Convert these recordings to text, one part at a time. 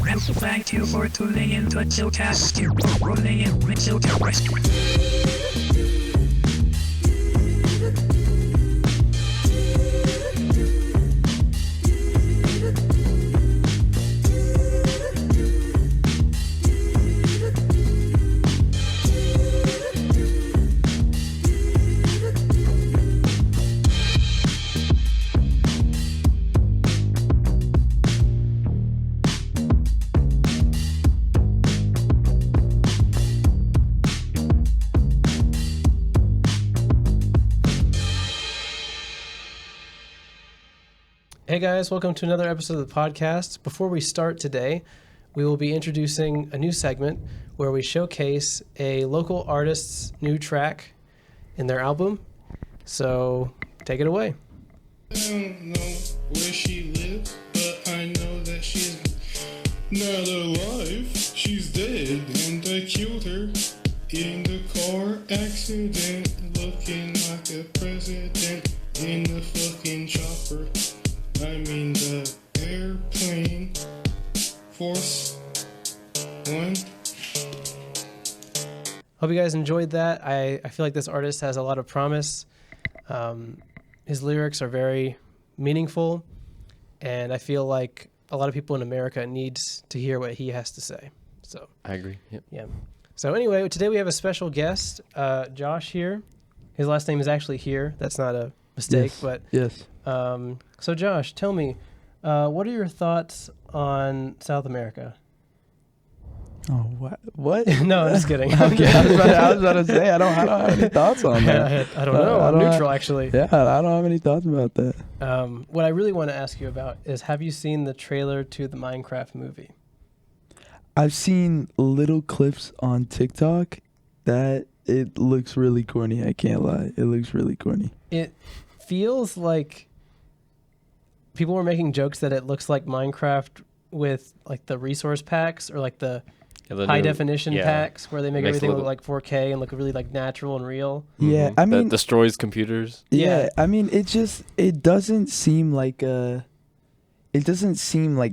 And thank you for tuning in to Chillcast. Rolling in with Chillcast. Hey guys, welcome to another episode of the podcast. Before we start today, we will be introducing a new segment where we showcase a local artist's new track in their album. So take it away. I don't know where she lives, but I know that she's not alive. She's dead, and I killed her in the car accident, looking like a president in the fucking chopper. I mean the airplane Force One. Hope you guys enjoyed that. I feel like this artist has a lot of promise. His lyrics are very meaningful, and I feel like a lot of people in America needs to hear what he has to say. So I agree. Yep. Yeah. So anyway, today we have a special guest, Josh here. His last name is actually here. That's not a mistake, yes. but yes. So Josh, tell me, what are your thoughts on South America? Oh, what? No, I'm just kidding. Okay, I was about to say, I don't have any thoughts on that. I don't know. I'm neutral, actually. Yeah, I don't have any thoughts about that. What I really want to ask you about is, have you seen the trailer to the Minecraft movie? I've seen little clips on TikTok that it looks really corny. I can't lie. It looks really corny. It feels like people were making jokes that it looks like Minecraft with like the resource packs or like the high definition packs where they make everything look like 4K and look really like natural and real. Yeah, Mm-hmm. I mean, that destroys computers. Yeah, I mean, it doesn't seem like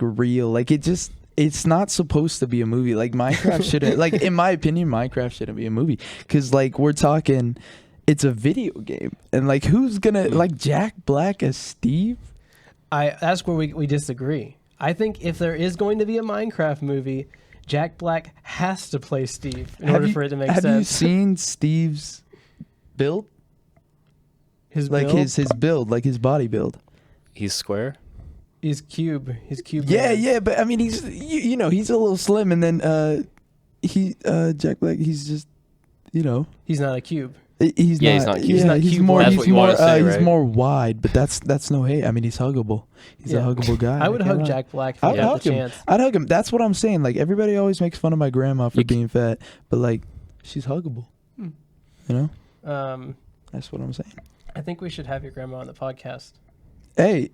real. Like it's not supposed to be a movie. Like Minecraft shouldn't, like in my opinion, Minecraft shouldn't be a movie because like we're talking, it's a video game, and like who's gonna like Jack Black as Steve? That's where we disagree. I think if there is going to be a Minecraft movie, Jack Black has to play Steve in order for it to make sense. Have you seen Steve's build? His like build? his build, like his body build. He's square. He's cube. He's cube. Yeah, man. yeah, but I mean, he's you know he's a little slim, and then Jack Black, he's just he's not a cube. He's not cute. He's not he's cute. more. That's He's what you more. wanna say, He's right? more wide, but that's no hate. I mean, he's huggable. He's a huggable guy. I would hug Jack Black if he had the chance. I'd hug him. That's what I'm saying. Like everybody always makes fun of my grandma for being fat, but like she's huggable. You know. That's what I'm saying. I think we should have your grandma on the podcast. Hey,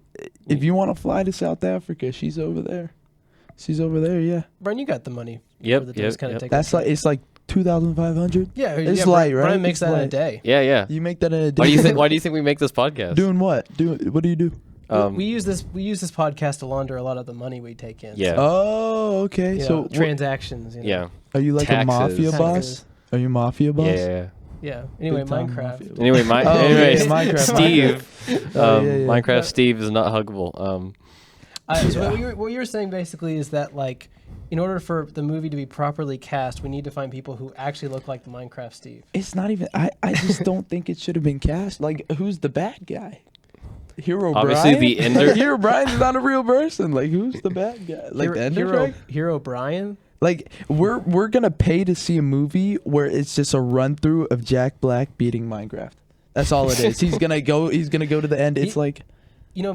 if you want to fly to South Africa, she's over there. She's over there. Yeah. Brian, you got the money. Yep. That's like it's like 2,500. Yeah, it's light, right? Brian makes it's that light. in a day. Yeah. You make that in a day. Why do you think we make this podcast? Doing what? What do you do? We use this podcast to launder a lot of the money we take in. Yeah. Oh, okay. So transactions. Yeah. Are you like Taxes. a mafia boss? Are you a mafia boss? Yeah. Anyway, Big time Minecraft. mafia boss. Anyway, Minecraft. Steve. Minecraft But- Steve is not huggable. So what you were saying basically is that like, in order for the movie to be properly cast, we need to find people who actually look like the Minecraft Steve. It's not even. I just don't think it should have been cast. Like, who's the bad guy? Hero Obviously Brian. the Ender. Hero Brian's not a real person. Like, who's the bad guy? Like the Ender. Hero Brian. Like we're gonna pay to see a movie where it's just a run through of Jack Black beating Minecraft. That's all it is. He's gonna go to the end. It's like,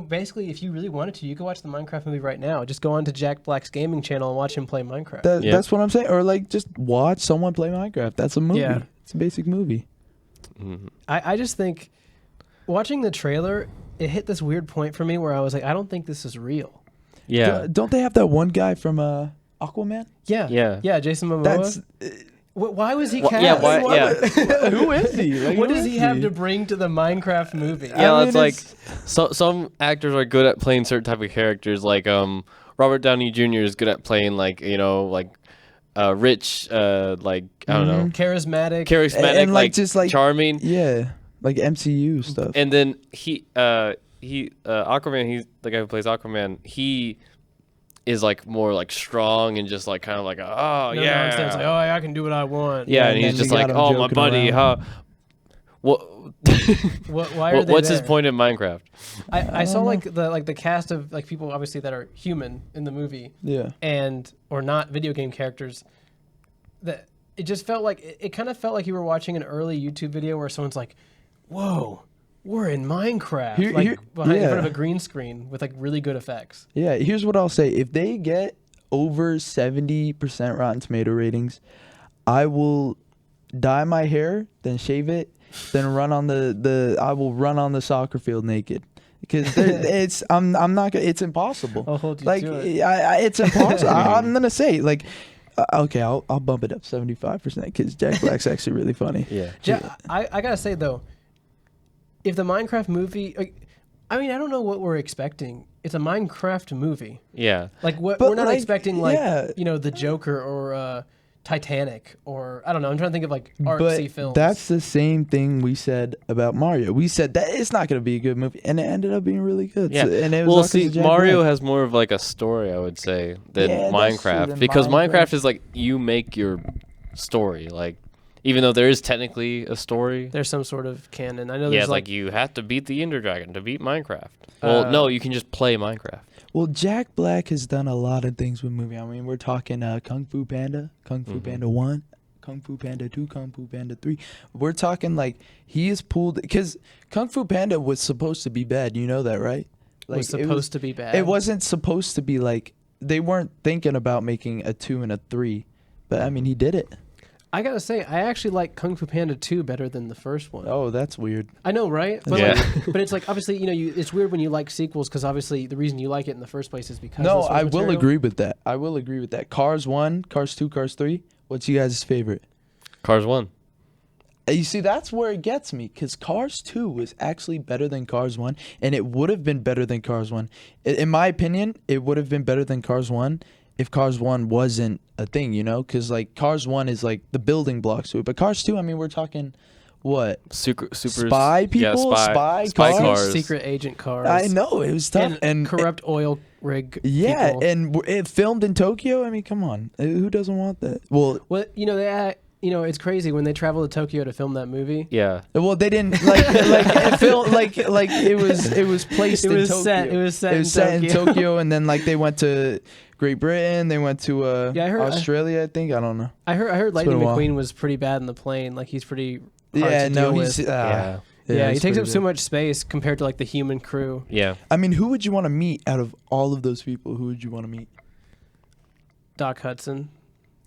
basically, if you really wanted to, you could watch the Minecraft movie right now. Just go on to Jack Black's gaming channel and watch him play Minecraft. That's what I'm saying. Or like just watch someone play Minecraft. That's a movie. Yeah. It's a basic movie. Mm-hmm. I just think watching the trailer, it hit this weird point for me where I was like, I don't think this is real. Yeah. Don't they have that one guy from Aquaman? Yeah, Jason Momoa. That's why was he cast? Yeah, why? Who is he? Like, what who does is he have to bring to the Minecraft movie? Yeah, I mean, it's like some actors are good at playing certain type of characters, like Robert Downey Jr. is good at playing like rich, like I don't know, charismatic, and like just like charming. Yeah, like MCU stuff. And then Aquaman, he's the guy who plays Aquaman. He is like more like strong and just like kind of like it's like, I can do what I want. yeah, and and he's then just we like, got him oh my joking buddy, around. what Why are they what's his there? point in Minecraft? I saw like the cast of like people obviously that are human in the movie. Yeah. And or not video game characters. That it just felt like it kind of felt like you were watching an early YouTube video where someone's like, "Whoa, we're in Minecraft!" Here- like here- behind in yeah. front of a green screen with like really good effects. Yeah, here's what I'll say. If they get over 70% Rotten Tomato ratings, I will dye my hair, then shave it, then run on I will run on the soccer field naked. Because I'm not gonna, it's impossible. I'll hold you like to it. it's impossible. I'm gonna say like okay, I'll bump it up 75% because Jack Black's actually really funny. Yeah. Yeah, I gotta say though, if the Minecraft movie, I mean, I don't know what we're expecting. It's a Minecraft movie. Yeah. Like what But, we're not like, expecting, like yeah. the Joker or Titanic or I don't know. I'm trying to think of like artsy But films. that's the same thing we said about Mario. We said that it's not going to be a good movie, and it ended up being really good. Yeah. So, and it was Well, all 'cause see, of Jack Mario Black. has more of like a story, I would say, than Yeah, that's true, Minecraft. than Because Minecraft. Minecraft is like you make your story. Like, even though there is technically a story. There's some sort of canon. I know Yeah, there's it's like like you have to beat the Ender Dragon to beat Minecraft. Well, no, you can just play Minecraft. Well, Jack Black has done a lot of things with movie. I mean, we're talking Kung Fu Panda, Kung Fu Panda 1, Kung Fu Panda 2, Kung Fu Panda 3. We're talking like he has pulled, because Kung Fu Panda was supposed to be bad. You know that, right? Like, was supposed to be bad. It wasn't supposed to be like, they weren't thinking about making a 2 and a 3. But I mean, he did it. I gotta say, I actually like Kung Fu Panda 2 better than the first one. Oh, that's weird. I know, right? But Yeah. but it's like obviously, it's weird when you like sequels because obviously the reason you like it in the first place is because No, of the source I will material. agree with that. I will agree with that. Cars 1, Cars 2, Cars 3. What's you guys' favorite? Cars 1. You see, that's where it gets me, because Cars 2 was actually better than Cars 1, and it would have been better than Cars 1. In my opinion, it would have been better than Cars 1 if Cars 1 wasn't a thing, because like Cars 1 is like the building blocks to it. But Cars 2, I mean, we're talking what? Super Spy people? Yeah, Spy cars. Secret agent cars. I know, it was tough. And corrupt oil rig. Yeah, people. and it filmed in Tokyo. I mean, come on. Who doesn't want that? Well, it's crazy when they travel to Tokyo to film that movie. Yeah. Well, they didn't like it felt like it was placed in Tokyo. It was set in Tokyo. Tokyo, and then like they went to Great Britain, they went to Yeah, I heard- Australia. I think I don't know. I heard been Lightning a while. McQueen was pretty bad in the plane. Like he's pretty hard Yeah, to no, deal he's with. Yeah. Yeah, he he's takes up pretty so bad. much space compared to like the human crew. Yeah. I mean, who would you want to meet out of all of those people? Who would you want to meet? Doc Hudson,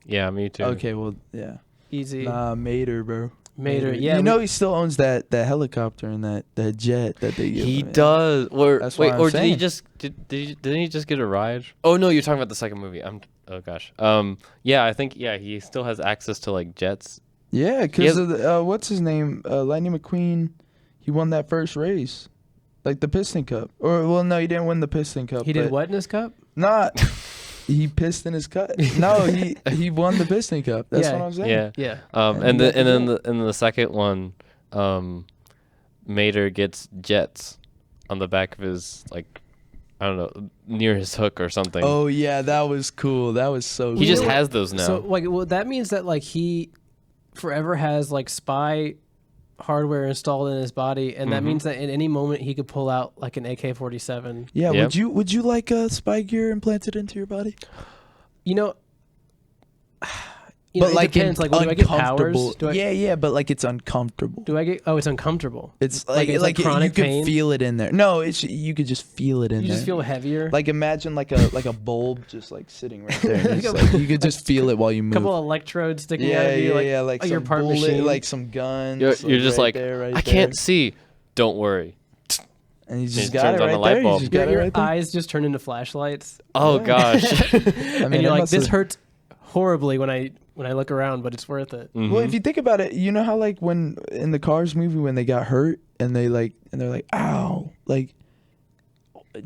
Yeah, me too. Okay, well, yeah, easy. nah, Mater, bro. Mater, yeah. he still owns that helicopter and that jet that they give He him. does. Or That's wait, what I'm or did he saying. just didn't he just get a ride? Oh no, you're talking about the second movie. Oh gosh. Yeah, I think he still has access to like jets. Yeah, He because has- of what's his name? Lightning McQueen. He won that first race, like the Piston Cup. Or well, no, he didn't win the Piston Cup. He did but what in his cup? Not. He pissed in his cup. No, he won the Piston Cup. That's Yeah. what I'm saying. Yeah. Yeah. And then the second one, Mater gets jets on the back of his like, I don't know, near his hook or something. Oh yeah, that was cool. That was so. He just cool. has those now. So like, well, that means that like he forever has like spy hardware installed in his body, and that means that at any moment he could pull out like an AK-47. Yeah. Yep. Would you like spy gear implanted into your body? It depends. Like, do I get powers? Do I, Yeah, but like it's uncomfortable. Do I get? Oh, it's uncomfortable. It's Like, it's like chronic you pain? could feel it in there. No, you could just feel it in You there. just feel heavier. like imagine like a bulb just like sitting right there. And it's like, you could just feel it while you a move. couple of electrodes sticking yeah, out of you. yeah, like, like your some part bullet, machine. like some guns. You're just right like, there, right I can't there. see. Don't worry. And you It just got turns it on right the light there. You bulb. just got it your right there. eyes just turn into flashlights, Oh Yeah. gosh. I and mean, you're it like, must this have- hurts horribly when I look around, but it's worth it. Well, if you think about it, you know how like when in the Cars movie when they got hurt and they're like, ow, like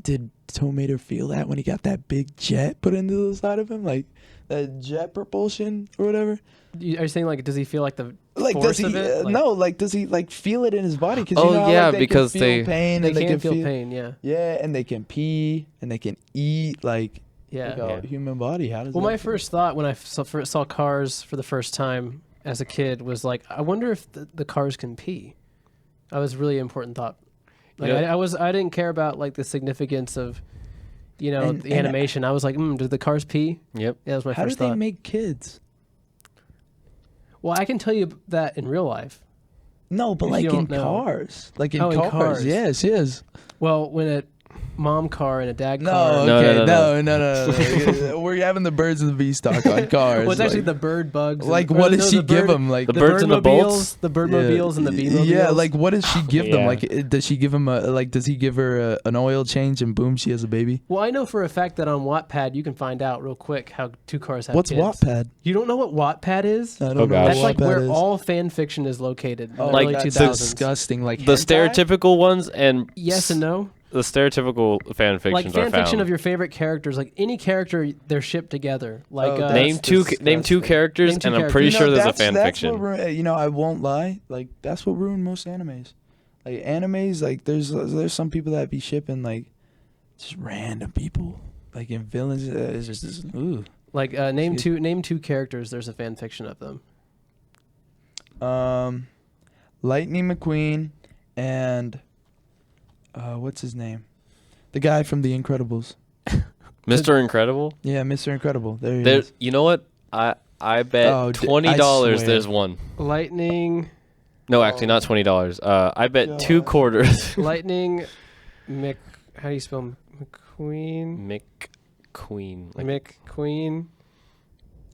did Toe made her feel that when he got that big jet put into the side of him, like that jet propulsion or whatever. Are you saying like, does he feel like the Like force does he of it? Like, no, like does he like feel it in his body? Because Oh, you know how, yeah, like, they because can feel they- pain they and they can can feel pain. Yeah. Yeah, and they can pee and they can eat like Yeah. a human body. How does Well, that my feel? first thought when I first saw Cars for the first time as a kid was like, I wonder if the cars can pee. That was a really important thought. Like Yeah. I didn't care about like the significance of, you know, And- the and- animation. I was like, do the cars pee? Yep. Yeah, that was my How do first they thought. make kids? Well, I can tell you that in real life. No, but If like you in don't know. cars. Like in Oh, in cars. cars. Yes. Well, when a mom car and a dad No, car. No, okay. no, No. We're having the birds and the bees talk on cars. Well, it's actually like, the bird bugs. and- like or what no, does she the give bird- them? Like The birds and the bolts? The birdmobiles and the bee-mobiles. Yeah, like what does she give them? Yeah. Like does she give him does he give her an oil change and boom, she has a baby? Well, I know for a fact that on Wattpad you can find out real quick how two cars have What's kids. Wattpad? You don't know what Wattpad is? I don't Oh, know gosh. what That's like Wattpad where is. all fan fiction is located in Oh, the Like, early that's 2000s. disgusting. Like The hentai? stereotypical ones and Yes and no. the stereotypical fan fictions Like are fan found. fiction of your favorite characters, like any character, they're shipped together. Like Oh, name that's two disgusting. characters, Name two and I'm pretty characters. sure there's a that's- fan that's fiction. What I won't lie. Like that's what ruined most animes. Like animes, like there's some people that be shipping like just random people, like in villains. It's just this. Ooh. Like name two characters. There's a fan fiction of them. Lightning McQueen and what's his name? The guy from The Incredibles. Mr. Incredible. Yeah, Mr. Incredible. There he There, is. you know what? I bet Oh, $20 swear. there's one. Lightning, No, actually, not $20. I bet 2 quarters. Lightning, how do you spell McQueen? McQueen. McQueen.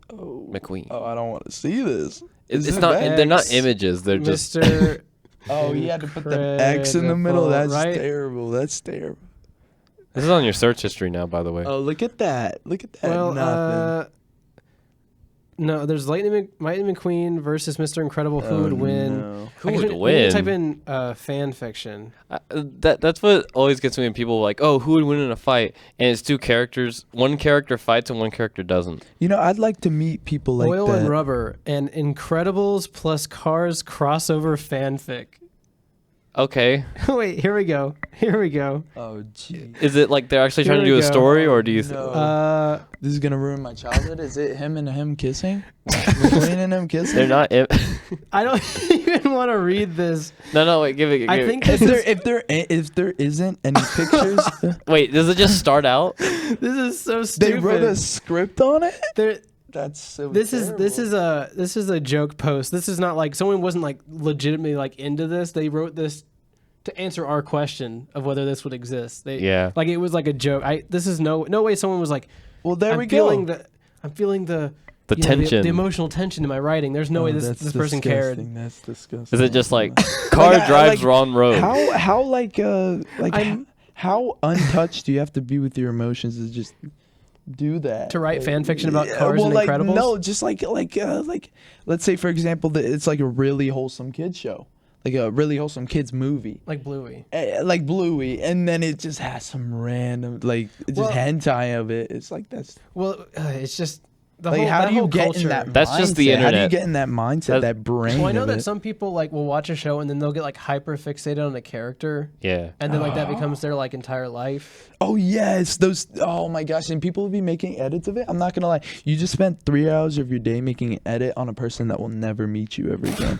Oh, McQueen. oh, I don't want to see this. It's Is it not. bad? They're not X, images. They're just. Mr. Oh, he had to put the X in the middle. Incredible, That's right? terrible. That's terrible. This is on your search history now, by the way. Oh, look at that. Look at that. Well, Nothing. no, there's Lightning McQueen versus Mr. Incredible. Who would win? No. Who I guess would we win? Type in fan fiction. That's what always gets me when people are like, oh, who would win in a fight? And it's 2 characters. One character fights and one character doesn't. You know, I'd like to meet people like Oil that. and Rubber and Incredibles plus Cars crossover fanfic. Okay. Wait, here we go. Oh, gee. Is it like they're actually trying to Here do we a go. story, or do you? No. This is gonna ruin my childhood. Is it him and him kissing? McQueen and him kissing? They're not. I don't even want to read this. No, wait. Give it. I give think it. If there isn't any pictures, Wait, does it just start out? This is so they stupid. wrote a script on it. There- That's so. this terrible. is a joke post. This is not like someone wasn't like legitimately like into this. They wrote this to answer our question of whether this would exist. Yeah. Like it was like a joke. This is no way someone was like, Well, there I'm we feeling go. I'm feeling the The you know, tension. the emotional tension in my writing. There's no way this person cared. That's disgusting. Is it just like car drives wrong road? How like I'm- how untouched do you have to be with your emotions to just do that? To write fan fiction about cars well, and like, Incredibles? No, just like let's say for example that it's like a really wholesome kids show, like a really wholesome kids movie. Like Bluey. Like Bluey, and then it just has some random Well- hentai of it. It's like that's Well, it's just the like whole, how that do you whole get culture. in that? That's just the mindset? How do you internet. get in that mindset, that brain? Well, I know of that it? some people like will watch a show and then they'll get like hyper fixated on a character, Yeah. and then like that becomes their like entire life. Oh yes, those. Oh my gosh, and people will be making edits of it. I'm not gonna lie. You just spent 3 hours of your day making an edit on a person that will never meet you ever again.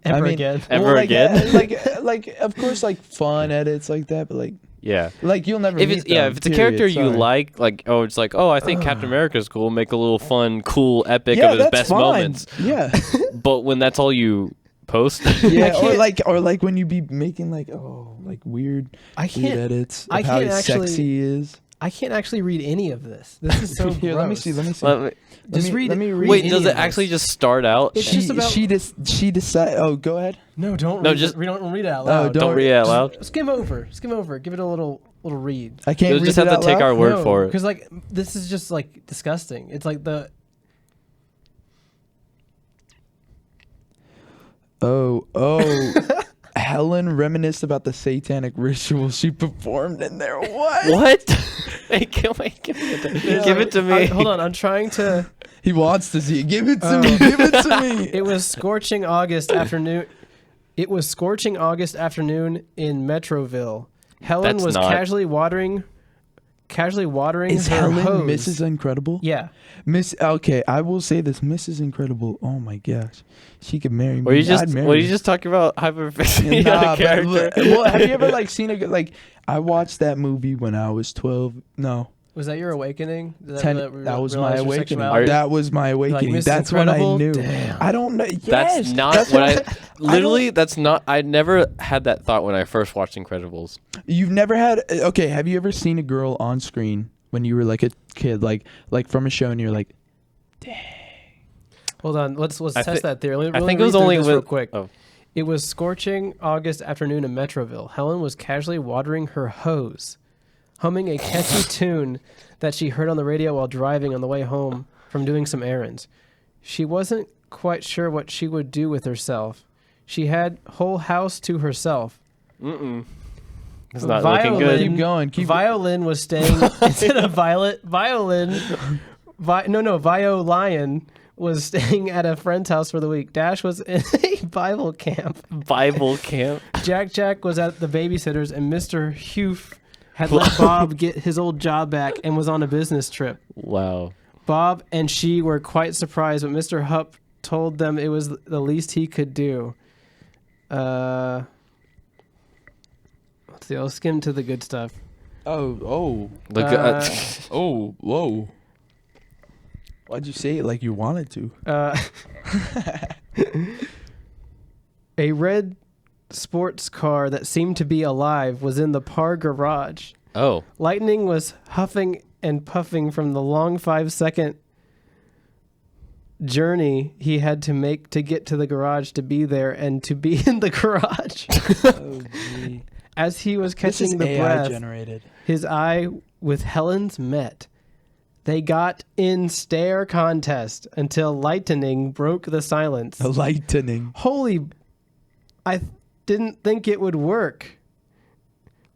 Ever again. Ever like, again? like of course, like fun edits like that, but Yeah. like you'll never. If meet it's them, if it's a period, character you sorry. like, it's like, oh, I think Captain America's cool. Make a little fun, cool epic yeah, of his that's best fine. moments. Yeah, But when that's all you post, yeah, can't- or like when you be making like weird, I weird can't. edits. Of I how can't actually- sexy he is. I can't actually read any of this. This is so Here, gross. let me see. Let me see. Let me- Just read. Let me read. wait, any does of it actually this. just start out? It's just about- she decide. Oh, go ahead. No, don't. No, read just- it. We don't read it out No, loud. Don't read it out loud. Skim over. Give it a little read. I can't You'll read just it have to out take loud? our word for it. Because like this is just like disgusting. It's like the Oh. Helen reminisced about the satanic ritual she performed in there. What? What? Hey, give it to me. Hold on, I'm trying to. He wants to see it. Give it to me. Give it to me. It was scorching August afternoon. It was scorching August afternoon in Metroville. Helen That's was not- casually watering Is her Helen hose. Mrs. Incredible? Yeah. Okay, I will say this. Mrs. Incredible. Oh my gosh, she could marry me. Were you just I'd marry were you her. just talking about hyperfixating on a character? Well, have you ever like seen a like? I watched that movie when I was 12. No, Was that your awakening? Did 10. That was my awakening. That was my awakening. Mrs. That's when I Incredible? knew. Damn. I don't know. Yes, That's not what I. Literally, that's not. I never had that thought when I first watched Incredibles. You've never had. Okay, have you ever seen a girl on screen when you were like a kid, like from a show, and you're like, Hold on, let's test that theory. I think it was only real with. quick. Oh. It was scorching August afternoon in Metroville. Helen was casually watering her hose, humming a catchy tune that she heard on the radio while driving on the way home from doing some errands. She wasn't quite sure what she would do with herself. She had whole house to herself. It's not looking good. Keep going. Violin was staying instead of Violet. Violin was staying at a friend's house for the week. Dash was in a Bible camp. Bible camp. Jack was at the babysitter's, and Mr. Hugh had let Bob get his old job back and was on a business trip. Wow. Bob and she were quite surprised, but Mr. Hupp told them it was the least he could do. Let's see. I'll skim to the good stuff. Oh. Look. Oh. Whoa. Why'd you say it like you wanted to? A red sports car that seemed to be alive was in the Parr garage. Oh. Lightning was huffing and puffing from the long 5-second journey he had to make to get to the garage, to be there and to be in the garage. Oh, gee. As he was catching the AI breath, generated. his eye with Helen's met. They got in stare contest until lightning broke the silence. The lightning. Holy, I didn't think it would work.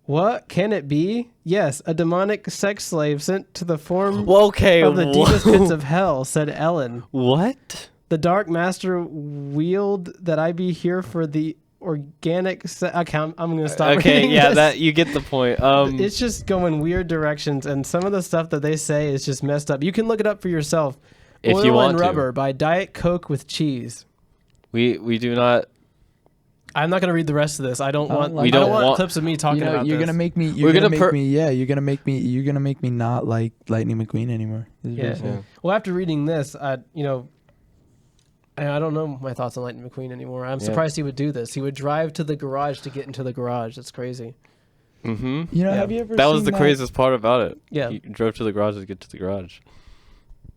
What can it be? Yes, a demonic sex slave sent to the form of the deepest pits of hell, said Ellen. What? The dark master willed that I be here for the organic okay, I'm going to stop reading yeah, this. that you get the point. It's just going weird directions, and some of the stuff that they say is just messed up. You can look it up for yourself. If Oil you want and to. Rubber by Diet Coke with cheese. We do not. I'm not going to read the rest of this. I don't want. We I don't don't want want- clips of me talking about You're this. gonna make me. We're You're gonna gonna make me. Yeah, you're gonna make me not like Lightning McQueen anymore. This is Yeah. what I'm saying. Well, after reading this, I don't know my thoughts on Lightning McQueen anymore. I'm surprised he would do this. He would drive to the garage to get into the garage. That's crazy. Mm-hmm. You know, Yeah. have you ever? That was seen the craziest part about it. Yeah. He drove to the garage to get to the garage. I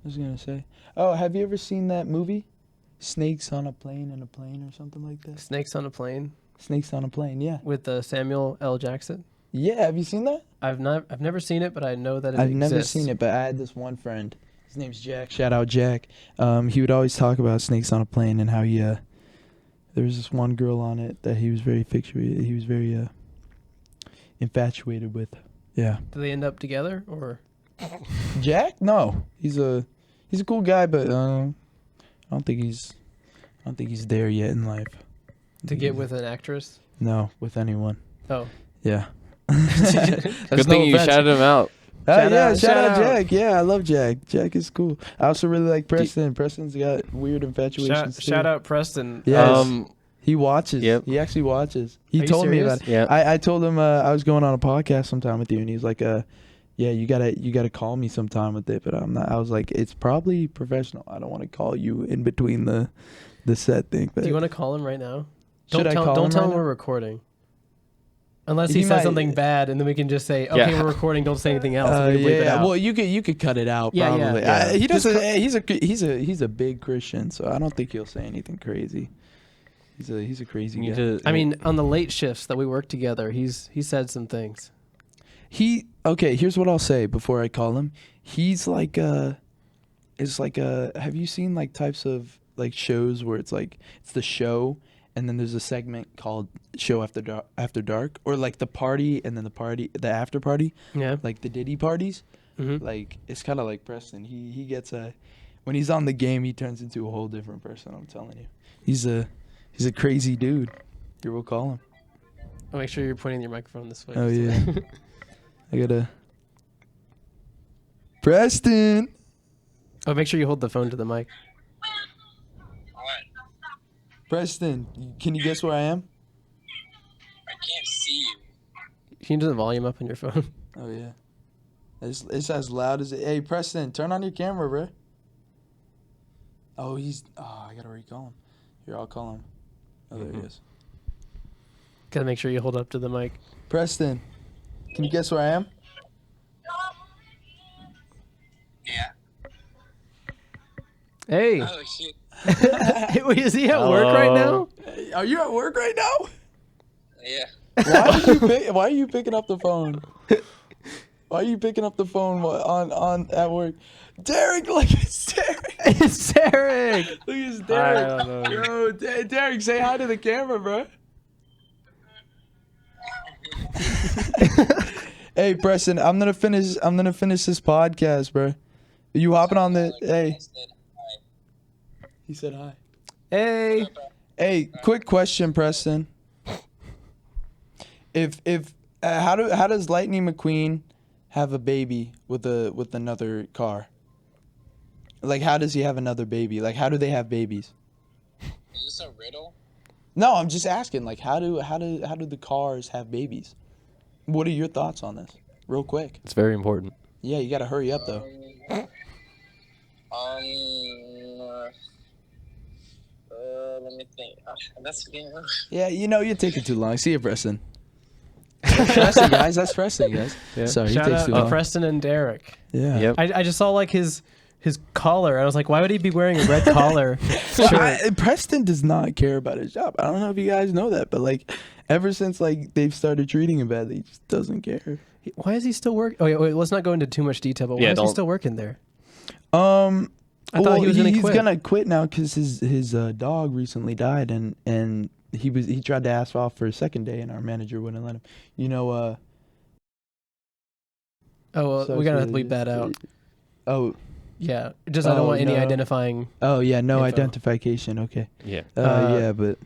was gonna say. Oh, have you ever seen that movie, Snakes on a Plane or something like that? Snakes on a Plane Snakes on a Plane. Yeah. with Samuel L. Jackson. Yeah. Have you seen that? I've never seen it, but I know that it I've exists. never seen it, but I had this one friend. His name's Jack. Shout out Jack. He would always talk about Snakes on a Plane and how there was this one girl on it that he was very infatuated with. Yeah. Do they end up together or? Jack? No. He's a cool guy, but I don't think he's there yet in life. To get with an actress? No, with anyone. Oh. Yeah. Good thing you shouted him out. Shout out shout out. Jack. Yeah, I love Jack. Jack is cool. I also really like Preston. Preston's got weird infatuations too. Shout out Preston. Yes. He watches. Yep. He actually watches. He Are you told me serious? about it. Yeah. I told him I was going on a podcast sometime with you, and he's like, yeah, you gotta call me sometime with it, but I'm not. I was like, it's probably professional. I don't want to call you in between the set thing. But Do you want to call him right now? Should I call Don't him tell right him now? we're recording. Unless he He says might- something bad, and then we can just say, okay, Yeah. we're recording. Don't say anything else. and we can bleep it yeah. out. Well, you could cut it out. Yeah, Probably. yeah. He Just doesn't. He's a big Christian, so I don't think he'll say anything crazy. He's a crazy You guy. need to- I mean, on the late shifts that we work together, he said some things. Okay, here's what I'll say before I call him. He's like have you seen like types of like shows where it's like it's the show and then there's a segment called Show After Dark, or like the party and then the after party. Yeah. Like the Diddy parties. Mm-hmm. Like it's kind of like Preston. He gets when he's on the game, he turns into a whole different person. I'm telling you, he's a crazy dude. Here, we'll call him. I'll make sure you're pointing your microphone this way. Oh yeah, I gotta. Preston. Oh, make sure you hold the phone to the mic. Preston, can you guess where I am? I can't see you. Can you turn the volume up on your phone? Oh yeah, it's as loud as it. Hey Preston, turn on your camera, bro. Oh, I gotta recall him. Here, I'll call him. Oh, there he is. Gotta make sure you hold up to the mic. Preston, can you guess where I am? Yeah. Hey. Oh shit. Wait, is he at work right now? Are you at work right now? Yeah. Why are you picking up the phone? Why are you picking up the phone on at work? Derek, look, it's Derek. It's Derek. Look, it's Derek. I don't know. Yo, Derek, say hi to the camera, bro. Hey, Preston, I'm gonna finish this podcast, bro. Are you hopping on the? Hey. He said hi. Hey. Hey, quick question, Preston. How does Lightning McQueen have a baby with another car? Like, how does he have another baby? Like, how do they have babies? Is this a riddle? No, I'm just asking. Like, how do the cars have babies? What are your thoughts on this, real quick? It's very important. Yeah, you gotta hurry up though. Let me think. That's again. Yeah, you're taking too long. See you, Preston. Preston, guys. That's Preston, guys. Yeah. Sorry, Shout he takes out too to long. Preston and Derek. Yeah. Yep. I just saw like his collar. I was like, why would he be wearing a red collar? Preston does not care about his job. I don't know if you guys know that, but like, ever since like they've started treating him badly, he just doesn't care. Why is he still working? Oh, wait, let's not go into too much detail, but why is he still working there? I thought he was gonna quit. He's gonna quit now because his dog recently died, and he tried to ask off for a second day, and our manager wouldn't let him. Oh, well, we gotta bleep that out. Oh. Yeah, just I don't want any no. identifying. Oh yeah, no info. identification. Okay. Yeah. Yeah, but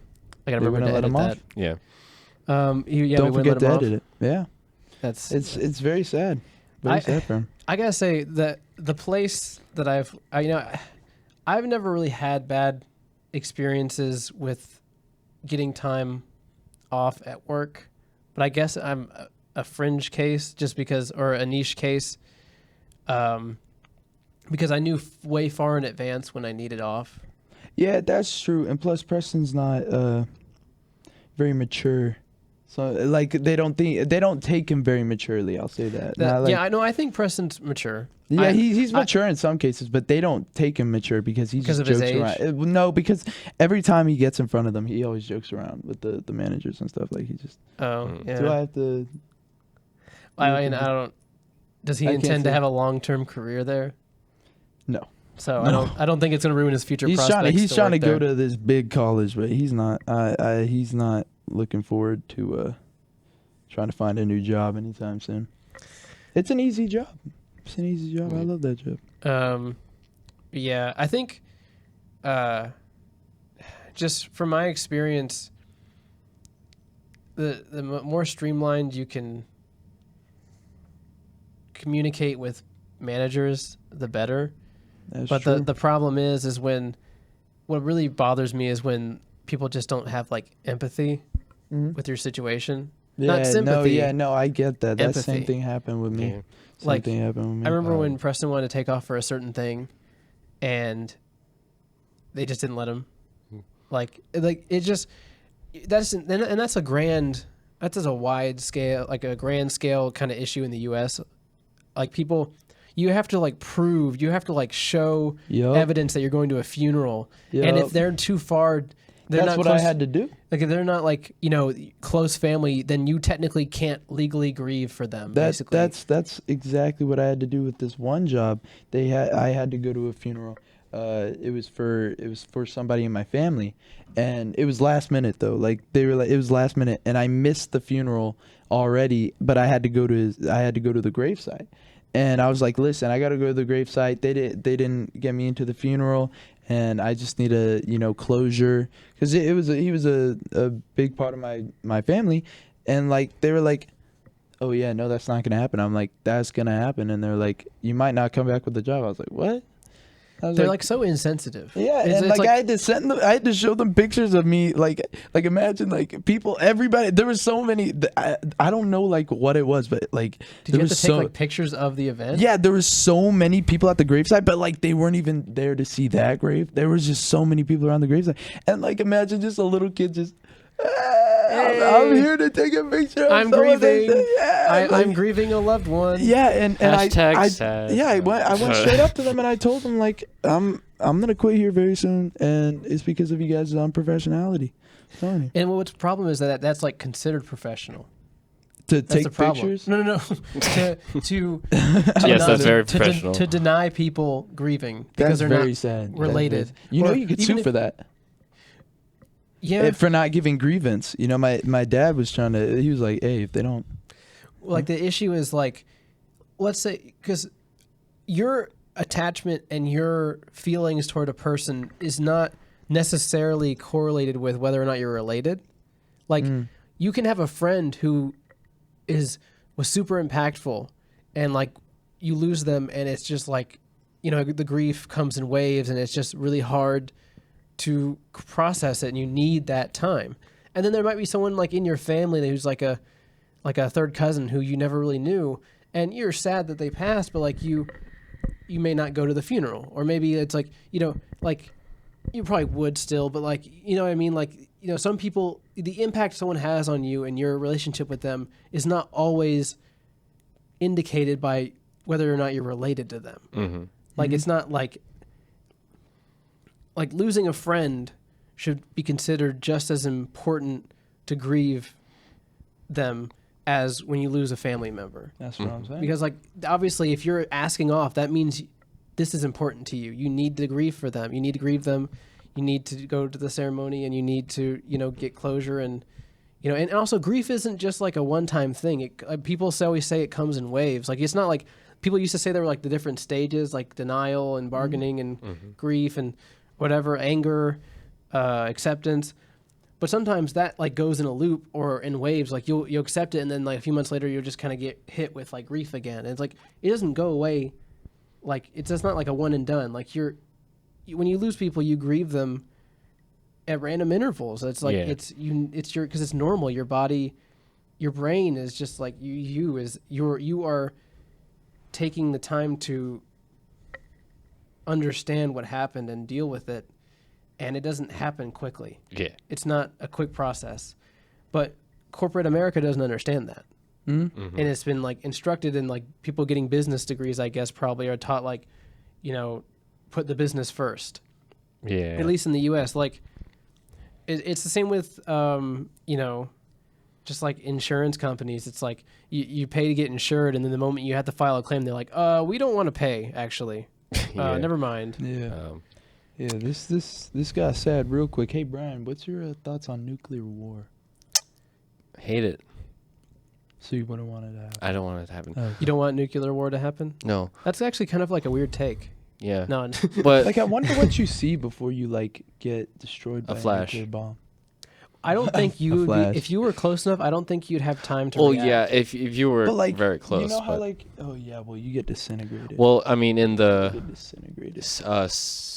I gotta they remember to wouldn't let edit him that. off? Yeah. Don't forget to edit it. Yeah. That's It's very sad. Very sad for him. I gotta say that the place that I've never really had bad experiences with getting time off at work, but I guess I'm a fringe case just because, or a niche case, because I knew way far in advance when I needed off. Yeah, that's true. And plus, Preston's not very mature. So like they don't take him very maturely. I'll say that. Yeah, I know. I think Preston's mature. Yeah, he's mature in some cases, but they don't take him mature because he just of his jokes age? around. No, because every time he gets in front of them, he always jokes around with the managers and stuff. Like he just. Oh, yeah. Do I have to? I mean, I don't. Does he I can't intend to say. have a long-term career there? No. So No. I don't think it's going to ruin his future He's prospects. he's trying to work go there. to this big college, but he's not. He's not looking forward to trying to find a new job anytime soon. It's an easy job. It's an easy job. I love that job. Yeah, I think, just from my experience, the more streamlined you can communicate with managers, the better. That's But true. the problem is when what really bothers me is when people just don't have like empathy with your situation. Not sympathy. I get that. That same empathy. thing happened with me. Yeah. Same thing happened with me. I remember when Preston wanted to take off for a certain thing, and they just didn't let him. Like it just that's a wide scale, like a grand scale kind of issue in the U.S. Like people, you have to like prove, you have to like show evidence that you're going to a funeral, and if they're too far. That's not what close, I had to do. Like if they're not like close family, then you technically can't legally grieve for them. Basically, That's exactly what I had to do with this one job. I had to go to a funeral. it was for somebody in my family, and it was last minute though. Like they were like, it was last minute, and I missed the funeral already, but I had to go to the gravesite. And I was like, listen, I got to go to the gravesite. They didn't get me into the funeral, and I just need a, closure, because he was a big part of my family. And like they were like, oh yeah, no, that's not gonna happen. I'm like, that's gonna happen. And they're like, you might not come back with the job. I was like, what? They're like so insensitive. Yeah, and like I had to show them pictures of me, like imagine like people, everybody. There was so many. I don't know like what it was, but like did you have to take like pictures of the event? Yeah, there was so many people at the gravesite, but like they weren't even there to see that grave. There was just so many people around the gravesite, and like imagine just a little kid just. I'm here to take a picture. I'm grieving. I'm grieving a loved one. Yeah, and Hashtag sad. Yeah, I went straight up to them and I told them like I'm gonna quit here very soon, and it's because of you guys' unprofessionality. Sorry. And what's the problem is that's like considered professional. To take pictures? No. to yes, that's very professional. To deny people grieving because they're very not sad. related. You could sue for that. Yeah, for not giving grievance. My dad was trying to. He was like, "Hey, if they don't." Like the issue is like, let's say, because your attachment and your feelings toward a person is not necessarily correlated with whether or not you're related. Like you can have a friend who was super impactful, and like you lose them, and it's just like, the grief comes in waves, and it's just really hard to process it, and you need that time. And then there might be someone like in your family who's like a third cousin who you never really knew, and you're sad that they passed, but like you may not go to the funeral, or maybe it's like like you probably would still, but like what I mean, like some people, the impact someone has on you and your relationship with them is not always indicated by whether or not you're related to them. Mm-hmm. Like it's not like losing a friend should be considered just as important to grieve them as when you lose a family member. That's what I'm saying. Because like obviously if you're asking off, that means this is important to you. You need to grieve for them. You need to grieve them. You need to go to the ceremony, and you need to, get closure. And, and also grief isn't just like a one-time thing. People always say it comes in waves. Like it's not like people used to say there were like the different stages, like denial and bargaining and grief and whatever, anger, acceptance. But sometimes that like goes in a loop or in waves. Like you'll accept it, and then like a few months later, you'll just kind of get hit with like grief again. And it's like it doesn't go away. Like it's just not like a one and done. Like when you lose people, you grieve them at random intervals. It's like because it's normal. Your body, your brain is just like you are taking the time to understand what happened and deal with it, and it doesn't happen quickly. Yeah, it's not a quick process, but corporate America doesn't understand that. And it's been like instructed in like people getting business degrees, I guess, probably are taught like, put the business first. Yeah, at least in the US. Like it's the same with just like insurance companies. It's like you pay to get insured, and then the moment you have to file a claim, they're like, we don't want to pay actually. Never mind. Yeah, this got sad real quick. Hey Brian, what's your thoughts on nuclear war? Hate it. So you wouldn't want it to happen? I don't want it to happen. Okay. You don't want nuclear war to happen? No. That's actually kind of like a weird take. Yeah. No. But like I wonder what you see before you like get destroyed by a nuclear bomb. I don't think you would if you were close enough, I don't think you'd have time to react. Yeah, if you were like, very close. You know how you get disintegrated. Well, I mean in the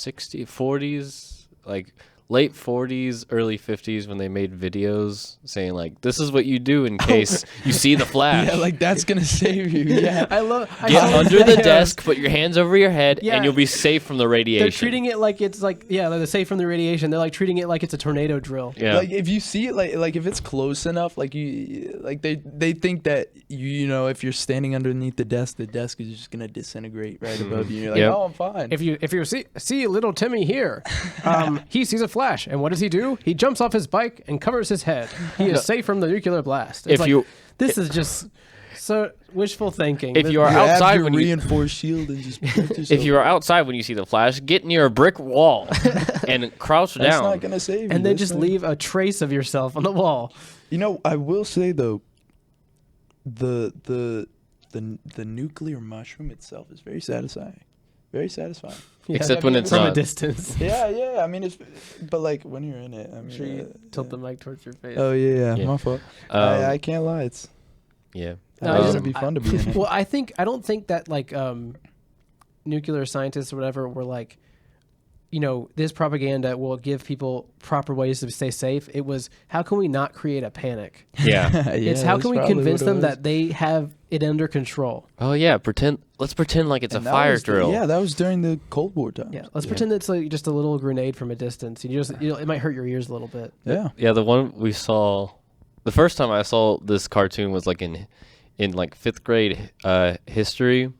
40s, like late 40s, early 50s, when they made videos saying like, this is what you do in case you see the flash. Yeah, like that's gonna save you. Yeah, Get under the desk, put your hands over your head, and you'll be safe from the radiation. They're treating it like it's like they're safe from the radiation. They're like treating it like it's a tornado drill. Yeah, like if you see it like if it's close enough, like they think that if you're standing underneath the desk is just gonna disintegrate right above you. And you're like, oh, I'm fine. If you see little Timmy here, he sees a flash, and what does he do? He jumps off his bike and covers his head. He is safe from the nuclear blast. It's this is just So wishful thinking. If you are Grab outside your when you reinforced shield and just protect yourself. if you are outside when you see the Flash, get near a brick wall and crouch That's down. not gonna save you. and then That's just not- leave a trace of yourself on the wall. You know, I will say though, the nuclear mushroom itself is very satisfying. Very satisfying. Yeah, Except when it's from a not. distance. Yeah. I mean, but like when you're in it, I mean, Sure, you tilt the mic towards your face. Oh yeah, Yeah. my fault. Um, I can't lie. It's yeah. it's gonna be fun to be in it. Well, I don't think that like nuclear scientists or whatever were like, this propaganda will give people proper ways to stay safe. It was, how can we not create a panic? Yeah. It's how can we convince them that they have it under control? Oh yeah. Let's pretend like it's And a that fire was drill. that was during the Cold War time. Yeah, let's pretend it's like just a little grenade from a distance. It might hurt your ears a little bit. Yeah. Yeah, the one we saw, the first time I saw this cartoon was like in like 5th grade history,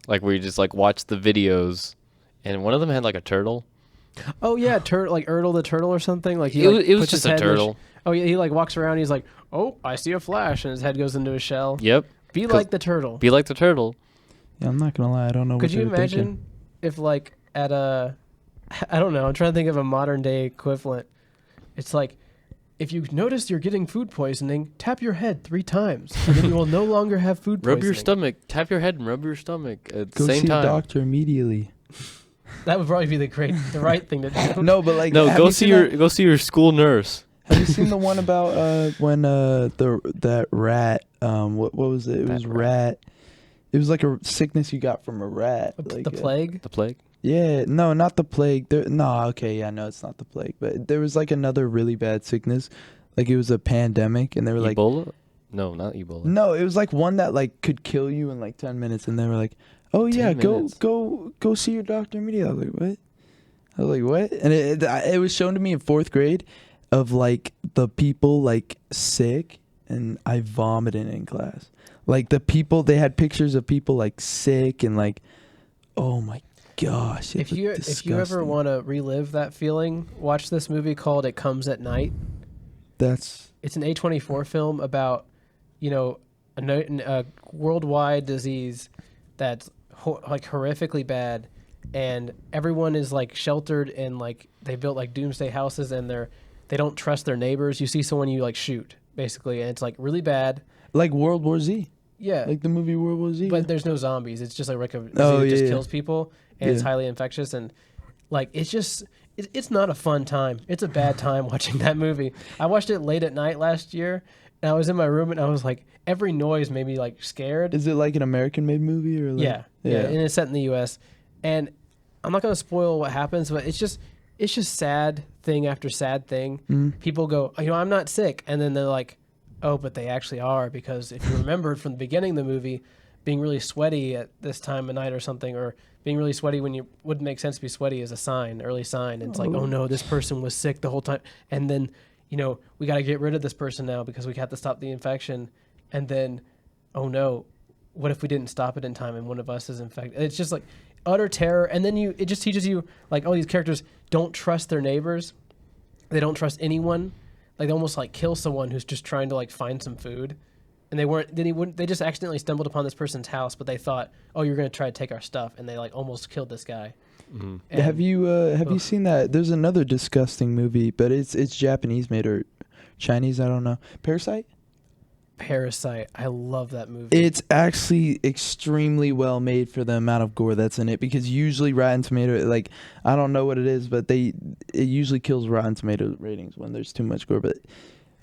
like where you just like watch the videos, and one of them had like a turtle. Oh yeah, like Ertl the turtle or something. Like It was puts just his a head in the turtle. oh yeah, he like walks around. He's like, oh, I see a flash, and his head goes into a shell. Yep. Be 'Cause- like the turtle. Be like the turtle. Yeah, I'm not gonna lie. I don't know. Could what you they were imagine thinking. if like at a, I don't know. I'm trying to think of a modern day equivalent. It's like, if you notice you're getting food poisoning, tap your head 3 times, and then you will no longer have food poisoning. Rub your stomach. Tap your head and rub your stomach at the Go same see time. a doctor immediately. That would probably be the right thing to do. No, but like No, have go you see seen your school nurse. Have you seen the one about when that rat? What was it? It That was rat. It was like a sickness you got from a rat. Like, The plague. The plague. Yeah, no, not the plague. Okay, yeah, no, it's not the plague. But there was like another really bad sickness, like it was a pandemic, and they were like, Ebola? No, not Ebola. no, it was like one that like could kill you in like 10 minutes, and they were like, oh yeah, 10 go minutes. go see your doctor immediately. I was like, what? I was like, what? And it was shown to me in 4th grade, of like the people like sick, and I vomited in class. Like the people, they had pictures of people like sick and like, oh my gosh. If you ever want to relive that feeling, watch this movie called It Comes at Night. That's It's an A24 film about, a worldwide disease that's like horrifically bad, and everyone is like sheltered and like they built like doomsday houses, and they don't trust their neighbors. You see someone, you like shoot basically, and it's like really bad. like World War Z, Yeah, like the movie World War Z. but there's no zombies. It's just like a disease Oh, that just yeah, kills people, and it's Yeah. highly infectious, and like it's not a fun time. It's a bad time watching that movie. I watched it late at night last year, and I was in my room, and I was like, every noise made me like scared. Is it like an American-made movie or like? Yeah, and it's set in the U.S. And I'm not gonna spoil what happens, but it's just sad thing after sad thing. Mm. People go, I'm not sick, and then they're like, oh, but they actually are, because if you remembered from the beginning of the movie, being really sweaty at this time of night or something, or being really sweaty when you wouldn't make sense to be sweaty is a sign, early sign. And it's like, oh no, this person was sick the whole time, and then we got to get rid of this person now because we have to stop the infection, and then, oh no, what if we didn't stop it in time and one of us is infected? It's just like utter terror. And then it just teaches you like, oh, these characters don't trust their neighbors. They don't trust anyone. Like they almost like kill someone who's just trying to like find some food. And they just accidentally stumbled upon this person's house, but they thought, oh, you're going to try to take our stuff. And they like almost killed this guy. Mm-hmm. And- Have you seen that? There's another disgusting movie, but it's Japanese made or Chinese, I don't know. Parasite? Parasite. I love that movie. It's actually extremely well made for the amount of gore that's in it, because usually Rotten Tomato, like, I don't know what it is, but it usually kills Rotten Tomato ratings when there's too much gore. But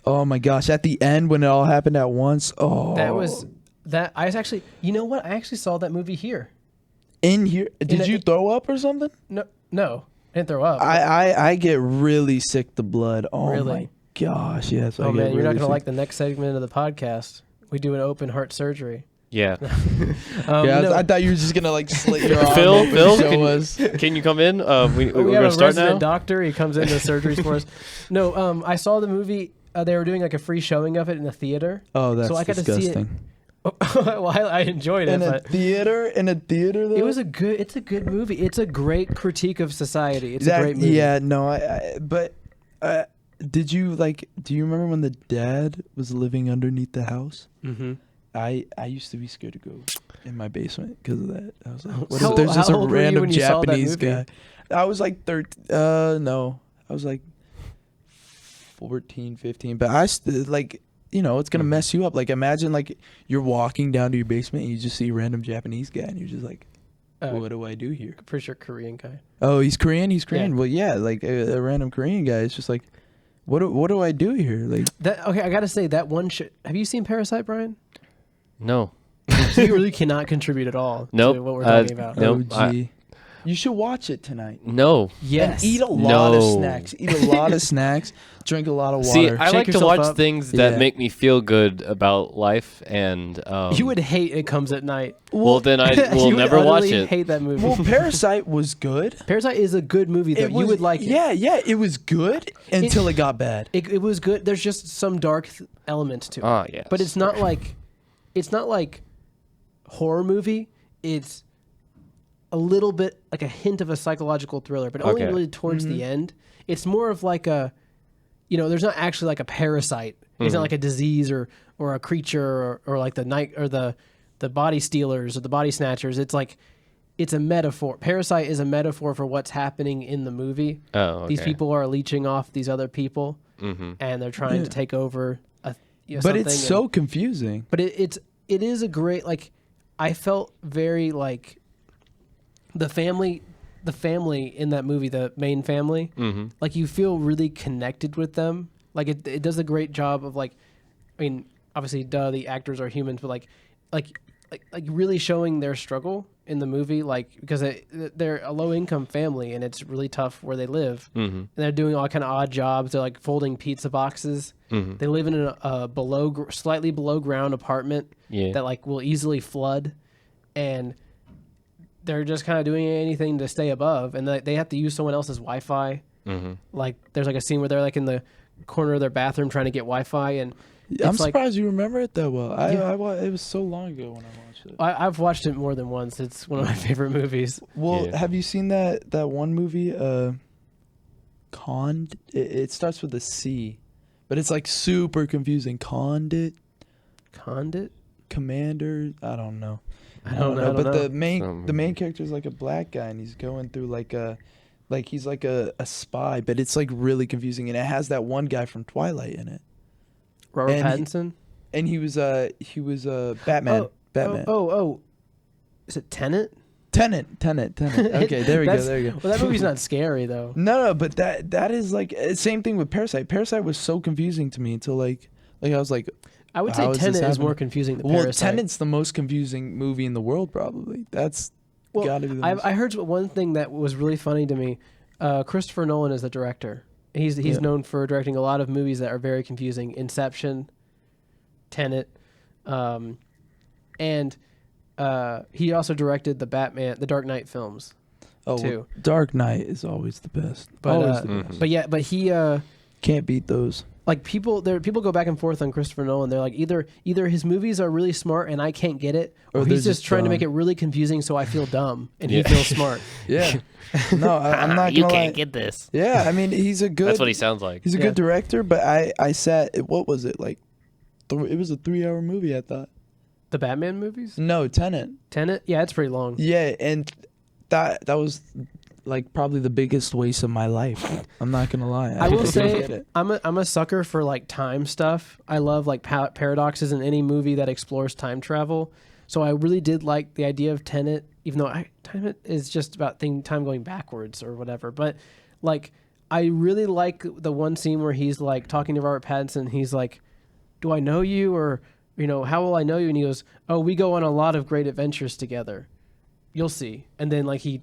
oh my gosh, at the end when it all happened at once, I actually, you know what? I actually saw that movie here. in here. Did you throw up or something? No, I didn't throw up. I get really sick to blood. Oh Really? my gosh, yes. Oh man, you're not gonna like the next segment of the podcast. We do an open heart surgery. Yeah. I thought you were just gonna like slit your arm Phil, open and show can, us. can you come in? we We're have gonna a start resident now. doctor. He comes into surgeries for us. No, I saw the movie. They were doing like a free showing of it in the theater. Oh, that's So I got to disgusting. see it. Well, I enjoyed it, In a but theater, though. it's a good movie. It's a great critique of society. It's a great movie. Yeah, no, but did you do you remember when the dad was living underneath the house? Mm-hmm. I used to be scared to go in my basement because of that. I was like, what How- if there's just a how old were you random when you saw that Japanese movie? guy? I was like 13. No, I was like 14, 15. But like, you know, it's gonna mess you up. Like, imagine like you're walking down to your basement and you just see a random Japanese guy and you're just like, what do I do here? Pretty sure Korean guy. Oh, he's Korean. He's Korean. Yeah. Well, yeah, like a random Korean guy. It's just like, what do I do here? Like, Okay, I gotta say that one. Have you seen Parasite, Brian? No. So you really cannot contribute at all Nope. to what we're talking about. Nope. oh, gee. You should watch it tonight. No. Yes. And eat a lot of No. snacks. Eat a lot of snacks. Drink a lot of water. See, I Shake like to yourself watch up. things that Yeah. make me feel good about life, and You would hate It Comes at Night. well, then I will You would never watch utterly it. hate that movie. Well, Parasite was good. Parasite is a good movie, though. You would like it. Yeah, it was good until it got bad. It was good. There's just some dark elements to it. Ah, yes. But it's not like horror movie. It's a little bit like a hint of a psychological thriller, but only Okay. really towards the end. It's more of like there's not actually like a parasite. It's not like a disease or a creature or like the body stealers or the body snatchers. It's like it's a metaphor. Parasite is a metaphor for what's happening in the movie. Oh, okay. These people are leeching off these other people, and they're trying to take over. But something, it's so confusing. But it is a great, like, I felt very like the family in that movie, the main family, like you feel really connected with them. Like it does a great job of like, I mean, obviously, the actors are humans, but like really showing their struggle in the movie, like because they're a low income family and it's really tough where they live, and they're doing all kind of odd jobs. They're like folding pizza boxes. They live in a slightly below ground apartment that like will easily flood, and they're just kind of doing anything to stay above, and they have to use someone else's Wi-Fi. Like there's like a scene where they're like in the corner of their bathroom trying to get Wi-Fi, and I'm it's like, surprised you remember it that well. Yeah. It was so long ago when I watched it. I've watched it more than once. It's one of my favorite movies. Well, Yeah. have you seen that one movie, It starts with a C, but it's like super confusing. Condit, Commander. I don't know. I don't know. But the Some- main character is like a black guy, and he's going through he's like a spy, but it's like really confusing, and it has that one guy from Twilight in it, Robert and Pattinson. and he was Batman. Batman. Oh. Is it Tenet? Tenet. Okay, there we go. Well, that movie's not scary though. No, but that is like same thing with Parasite. Parasite was so confusing to me until like I was like, I would how say is this Tenet is happening? more confusing than well, Parasite. Tenet's the most confusing movie in the world, probably. That's gotta be the most. I heard one thing that was really funny to me. Christopher Nolan is the director. He's known for directing a lot of movies that are very confusing. Inception, Tenet, and he also directed the Dark Knight films. too. Well, Dark Knight is always the best. But Always the best. but he Can't beat those. like people go back and forth on Christopher Nolan. They're like either his movies are really smart and I can't get it, or Or he's they're just just trying to dumb. make it really confusing so I feel dumb and he Yeah. feels smart. Yeah. No, I'm not You gonna lie. can't get this. Yeah, I mean he's a good. That's what he sounds like. He's a Yeah. good director, but I sat. What was it like? It was a 3-hour movie. I thought. The Batman movies? No, Tenet. Tenet? Yeah, it's pretty long. Yeah, and that was like probably the biggest waste of my life. I'm not gonna lie. I will didn't say get it. I'm a sucker for like time stuff. I love like paradoxes in any movie that explores time travel. So I really did like the idea of Tenet, even though Tenet is just about time going backwards or whatever. But like I really like the one scene where he's like talking to Robert Pattinson. He's like, "Do I know you?" or "How will I know you?" And he goes, "Oh, we go on a lot of great adventures together. You'll see." And then like he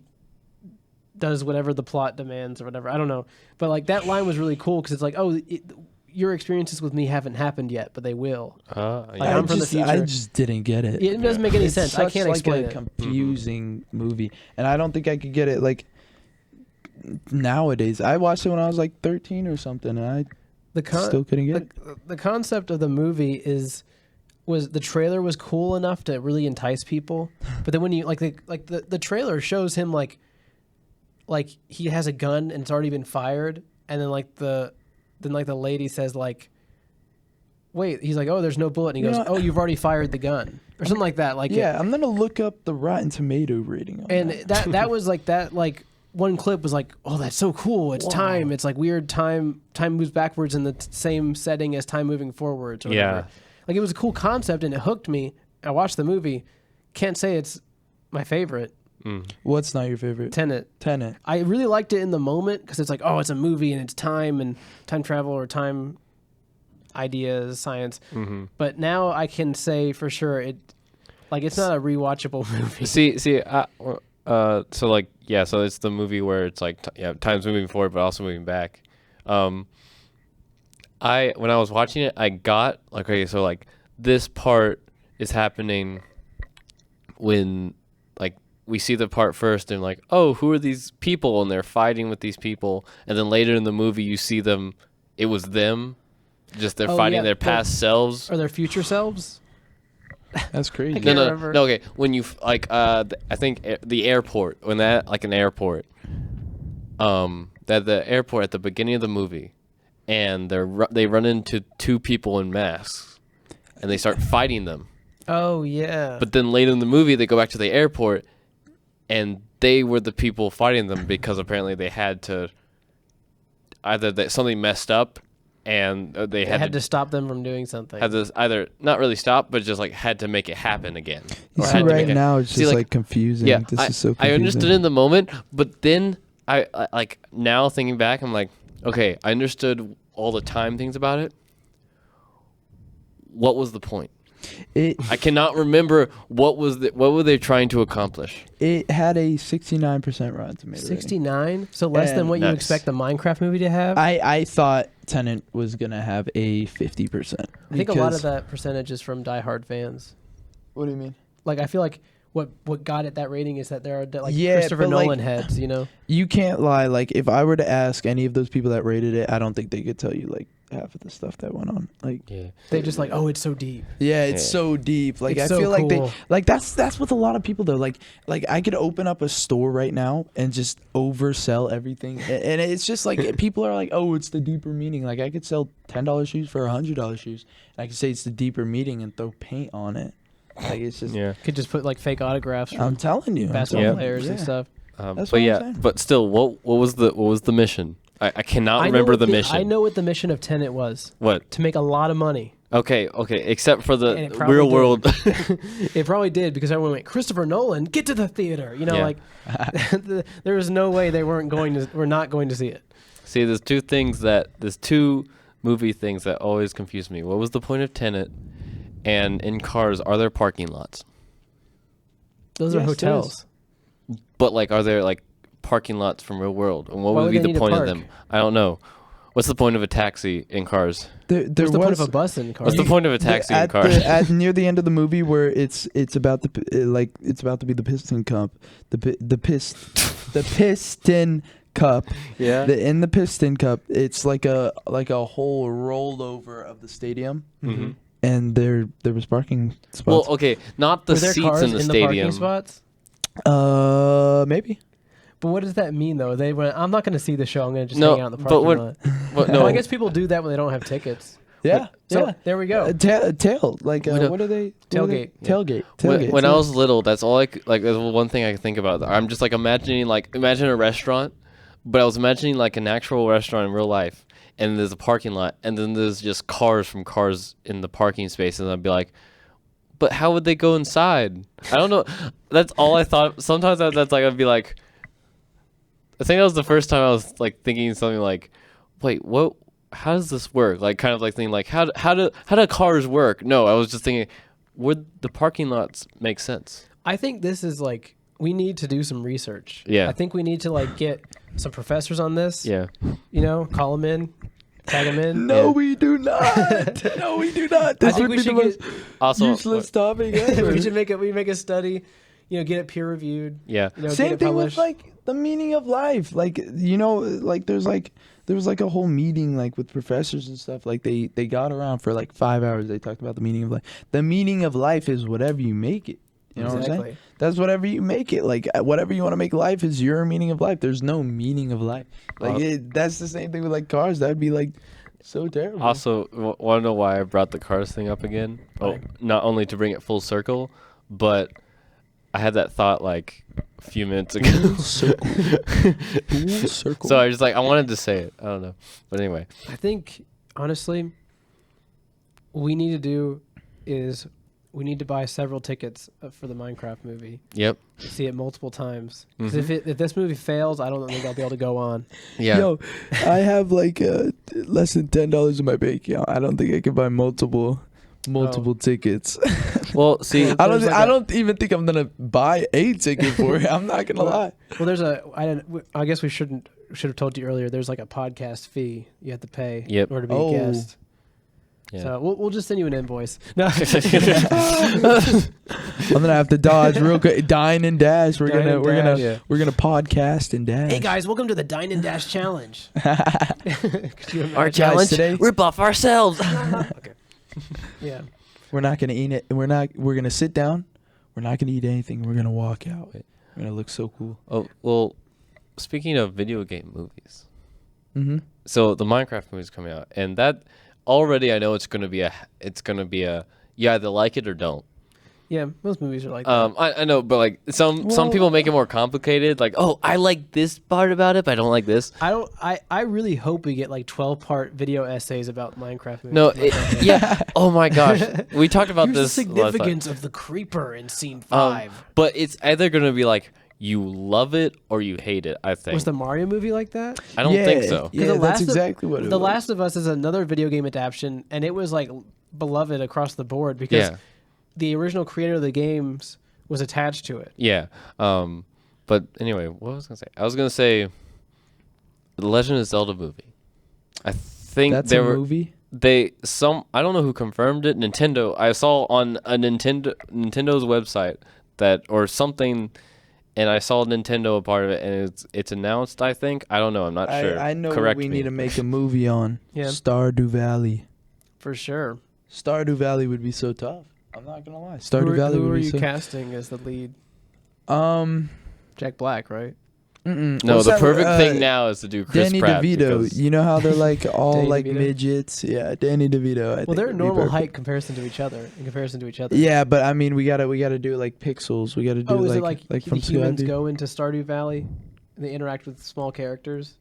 does whatever the plot demands or whatever. I don't know. But like that line was really cool because it's like, oh, your experiences with me haven't happened yet, but they will. Yeah. I'm from the future. I just didn't get it. It doesn't make any It's sense. I such, can't like, explain a it. confusing movie, and I don't think I could get it like nowadays. I watched it when I was like 13 or something, and I still couldn't get it. The concept of the movie was the trailer was cool enough to really entice people, but then when you the trailer shows him like he has a gun and it's already been fired, and then the lady says like, wait, he's like, oh, there's no bullet. And he goes, oh, you've already fired the gun. Or something like that. Like I'm going to look up the Rotten Tomato rating on and that was like that, like, one clip was like, oh, that's so cool. It's time. It's like weird time. Time moves backwards in the same setting as time moving forwards. Or whatever. Like, it was a cool concept and it hooked me. I watched the movie. Can't say it's my favorite. What's not your favorite? Tenet. I really liked it in the moment because it's like, oh, it's a movie and it's time and time travel or time ideas, science. But now I can say for sure it's not a rewatchable movie. So it's the movie where it's like time's moving forward but also moving back. When I was watching it, I got like, okay, so like this part is happening when like we see the part first and like, oh, who are these people, and they're fighting with these people, and then later in the movie you see them, it was them, just they're fighting their past selves or their future selves. That's crazy. No, okay. When you I think the airport, when that like an airport, that the airport at the beginning of the movie, and they run into two people in masks, and they start fighting them. Oh yeah. But then later in the movie, they go back to the airport, and they were the people fighting them because apparently they had to either something messed up. And they had to stop them from doing something. Had to either not really stop, but just like had to make it happen again. You see, right now it's just like confusing. Yeah, this is so confusing. I understood in the moment, but then I like now thinking back, I'm like, okay, I understood all the time things about it. What was the point? I cannot remember what were they trying to accomplish. It had a 69% Rotten Tomato. 69, so less than what you expect the Minecraft movie to have. I thought Tenet was gonna have a 50%. I think a lot of that percentage is from diehard fans. What do you mean? Like, I feel like what got it that rating is that there are like Christopher Nolan heads, you know. You can't lie. Like, if I were to ask any of those people that rated it, I don't think they could tell you like half of the stuff that went on. Like, they just like, oh, it's so deep. Yeah, it's so deep. Like, it's I feel cool. like they like that's with a lot of people though. Like I could open up a store right now and just oversell everything, and it's just like people are like, oh, it's the deeper meaning. Like, I could sell $10 shoes for $100 shoes, and I could say it's the deeper meaning and throw paint on it. Like, it's just could just put like fake autographs. I'm telling you, basketball players and stuff. But still, what was the mission? I cannot remember the mission. I know what the mission of Tenet was. What? To make a lot of money. Okay, except for the real world. It probably did, because everyone went, Christopher Nolan, get to the theater. You know, like there was no way they were not going to see it. See, there's two movie things that always confuse me. What was the point of Tenet? And in Cars, are there parking lots? Those are hotels. But like, are there like parking lots from real world? And what would be the point of them? I don't know. What's the point of a taxi in Cars? What's the point of a bus in Cars? What's the point of a taxi in Cars? At near the end of the movie, where it's about to be the Piston Cup, the Piston Cup. Yeah. In the Piston Cup, it's like a whole rollover of the stadium. Mm-hmm. And there was parking spots. Well, okay, not the Were there seats cars in the stadium. The parking spots? Maybe. But what does that mean, though? They went, I'm not going to see the show. I'm going to just hang out in the parking lot. Well, I guess people do that when they don't have tickets. Yeah. So there we go. Tail. Like, what are they? Tailgate. Tailgate. When I was little, that's all there's one thing I could think about. I'm just like imagine a restaurant, but I was imagining like an actual restaurant in real life. And there's a parking lot, and then there's just cars in the parking space, and I'd be like, but how would they go inside? I don't know. That's all I thought. Sometimes that's like, I'd be like, I think that was the first time I was like thinking something like, wait, what? How does this work? Like, kind of like thinking like, how do cars work? No, I was just thinking, would the parking lots make sense? I think this is like, we need to do some research. Yeah. I think we need to like get some professors on this. Yeah. You know, call them in, tag them in. No, we do not. No, we do not. This would be the most useless topic ever. We make a study, you know, get it peer reviewed. Yeah. You know, same thing with like the meaning of life. Like, you know, like there was like a whole meeting like with professors and stuff. Like they got around for like 5 hours. They talked about the meaning of life. The meaning of life is whatever you make it. You know what I'm saying? That's whatever you make it. Like, whatever you want to make life is your meaning of life. There's no meaning of life. Like, that's the same thing with like cars. That'd be like So terrible. Also, want to know why I brought the Cars thing up again? Oh, not only to bring it full circle, but I had that thought like a few minutes ago. Full circle. So I wanted to say it. I don't know. But anyway. I think, honestly, what we need to do is we need to buy several tickets for the Minecraft movie. Yep. See it multiple times. Because if this movie fails, I don't think I'll be able to go on. Yeah. Yo, I have like less than $10 in my bank account. I don't think I can buy multiple tickets. Well, see, I don't even think I'm gonna buy a ticket for it. I'm not gonna lie. Well, I guess we should have told you earlier. There's like a podcast fee you have to pay in order to be a guest. Yeah. So we'll just send you an invoice. No. I'm gonna have to dodge real quick. Dine and dash. We're gonna podcast and dash. Hey guys, welcome to the Dine and Dash challenge. Our challenge today. Rip off ourselves. Okay. Yeah. We're not gonna eat it. We're gonna sit down. We're not gonna eat anything. We're gonna walk out. We're gonna look so cool. Oh well, speaking of video game movies, So the Minecraft movie is coming out, and that already I know it's gonna be a you either like it or don't. Yeah, most movies are like that. I know, but like some people make it more complicated. Like, oh, I like this part about it, but I don't like this. I really hope we get like 12-part video essays about Minecraft movies. No, yeah. Oh my gosh, we talked about Here's this. the significance of the creeper in scene 5. But it's either gonna be like you love it or you hate it. I think. Was the Mario movie like that? I don't think so. Yeah, that's exactly what it was. The Last of Us is another video game adaptation, and it was like beloved across the board because the original creator of the games was attached to it. Yeah. But anyway, what was I gonna say? I was gonna say the Legend of Zelda movie. I think that's a movie. I don't know who confirmed it. Nintendo. I saw on a Nintendo's website or something, and I saw Nintendo a part of it, and it's announced. I think I don't know. I'm not sure. I know Correct what we me. need to make a movie on. Yeah. Stardew Valley. For sure. Stardew Valley would be so tough. I'm not gonna lie. Stardew Valley Who would are be you so. casting as the lead? Jack Black, right? No, What's the that, perfect thing now is to do Chris Danny Pratt. DeVito. because- You know how they're like all Danny like DeVito? midgets. Yeah, Danny DeVito. I Well, think they're would be normal perfect. height comparison to each other. Yeah, but I mean, we gotta do like pixels. We gotta do Is like it like from the humans Skype. go into Stardew Valley and they interact with small characters?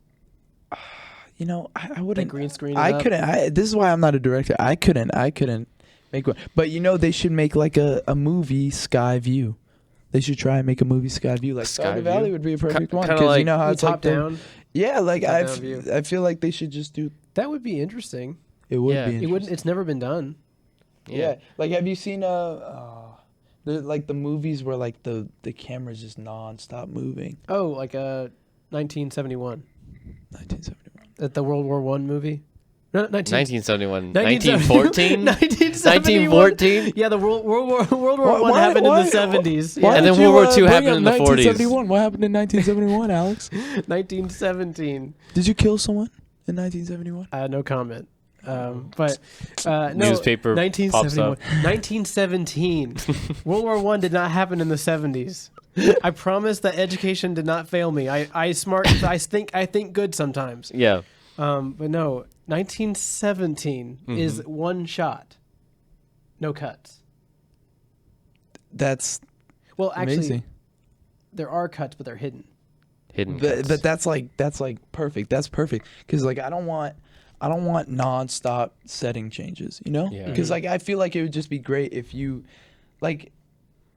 You know, I Like wouldn't. green screen. I couldn't. This is why I'm not a director. I couldn't make one. But you know, they should make like a movie Sky View. They should try and make a movie Sky View. Like Sky Stardew Valley View? would be a perfect one kinda because like you know how it's top like the- down. Yeah, like Top-down view. I feel like they should just do. That would be interesting. It would Yeah. be. It Interesting. wouldn't. It's never been done. Yeah. Like, have you seen like the movies where like the camera's just non-stop moving? Oh, like 1971. 1971. The World War I movie. No, 1971. 1914. 1914. Yeah, the World War I happened in the 70s. Why Yeah. And then did World you, War II bring happened up in the 40s. 1971. What happened in 1971, Alex? 1917. Did you kill someone in 1971? No comment. But no, Newspaper pops 1971. up. 1917. World War I did not happen in the 70s. I promise that education did not fail me. I think good sometimes. Yeah. But no, 1917 is one shot, no cuts. That's Well, actually, amazing. there are cuts, but they're hidden. Hidden. But cuts. that's like perfect. That's perfect because like I don't want non-stop setting changes. You know? Yeah. Because like I feel like it would just be great if you like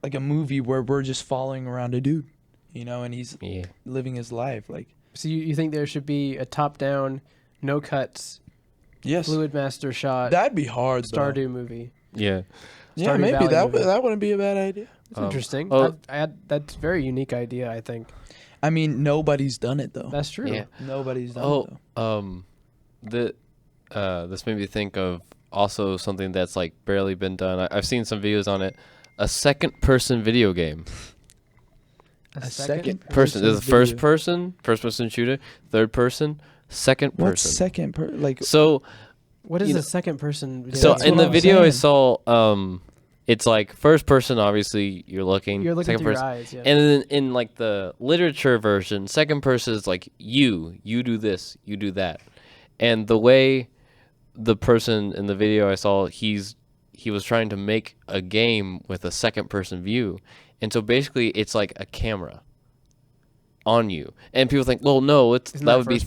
a movie where we're just following around a dude, you know, and he's living his life like. So you think there should be a top-down, no cuts, Yes. fluid master shot, That'd be hard. Stardew though. movie? Yeah. Yeah, Stardew maybe Valley that movie. that wouldn't be a bad idea. It's interesting. oh. That's a very unique idea, I think. I mean, nobody's done it though. That's true. Yeah. Nobody's done it though. This made me think of also something that's like barely been done. I've seen some videos on it. A second-person video game. A second Person. There's a video. first-person shooter, third person, second person. What's second like? So What is You a know- second person? Video So That's game? in what the I'm video I saying. saw, it's like first person. Obviously, you're looking. You're looking second through person. your eyes. Yeah. And then in like the literature version, second person is like you do this, you do that, and the way the person in the video I saw, he was trying to make a game with a second person view, and so basically it's like a camera on you, and people think, well, no, that would be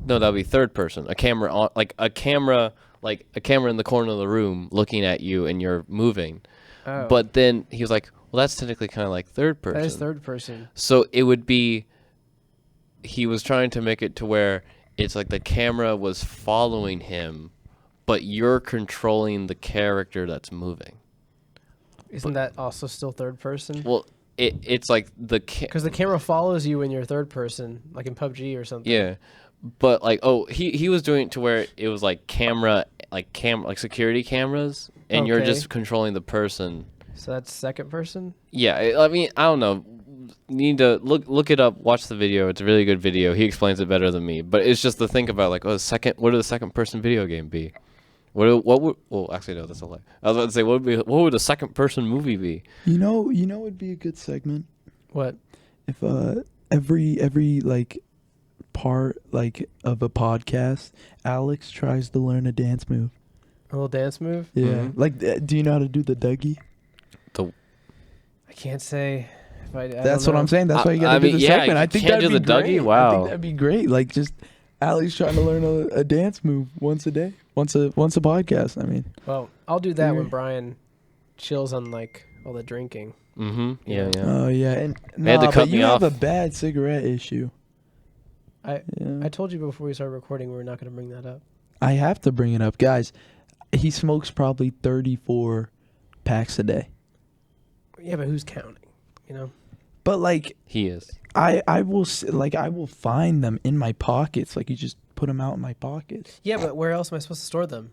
no, that would be third person, a camera on, like a camera in the corner of the room looking at you and you're moving. Oh. But then he was like, well, that's technically kind of like third person. That is third person. So it would be, he was trying to make it to where it's like the camera was following him, but you're controlling the character that's moving. Isn't that also still third person? Well, it's like because the camera follows you when you're third person, like in PUBG or something. Yeah, but like, he was doing it to where it was like like security cameras, and you're just controlling the person. So that's second person. Yeah, I mean, I don't know. You need to look it up, watch the video. It's a really good video. He explains it better than me. But it's just to think about, like, what would the second person video game be? What would? Well, actually, no, that's a lie. I was about to say, what would a second person movie be? You know, would be a good segment. What? If every like part like of a podcast, Alex tries to learn a dance move. A little dance move. Yeah. Mm-hmm. Like, do you know how to do the Dougie? I can't say. That's what I'm saying. That's why you gotta do the segment. I think that'd be great. Wow. I think that'd be great. Like, just Alex trying to learn a dance move once a day, once a podcast. I mean, well, I'll do that when Brian chills on like all the drinking. Mm-hmm. Yeah. Oh yeah, and they had to cut me off. You have a bad cigarette issue. I told you before we started recording we're not going to bring that up. I have to bring it up, guys. He smokes probably 34 packs a day. Yeah, but who's counting? You know. But like he is. I will find them in my pockets. Like, you just put them out in my pockets. Yeah, but where else am I supposed to store them?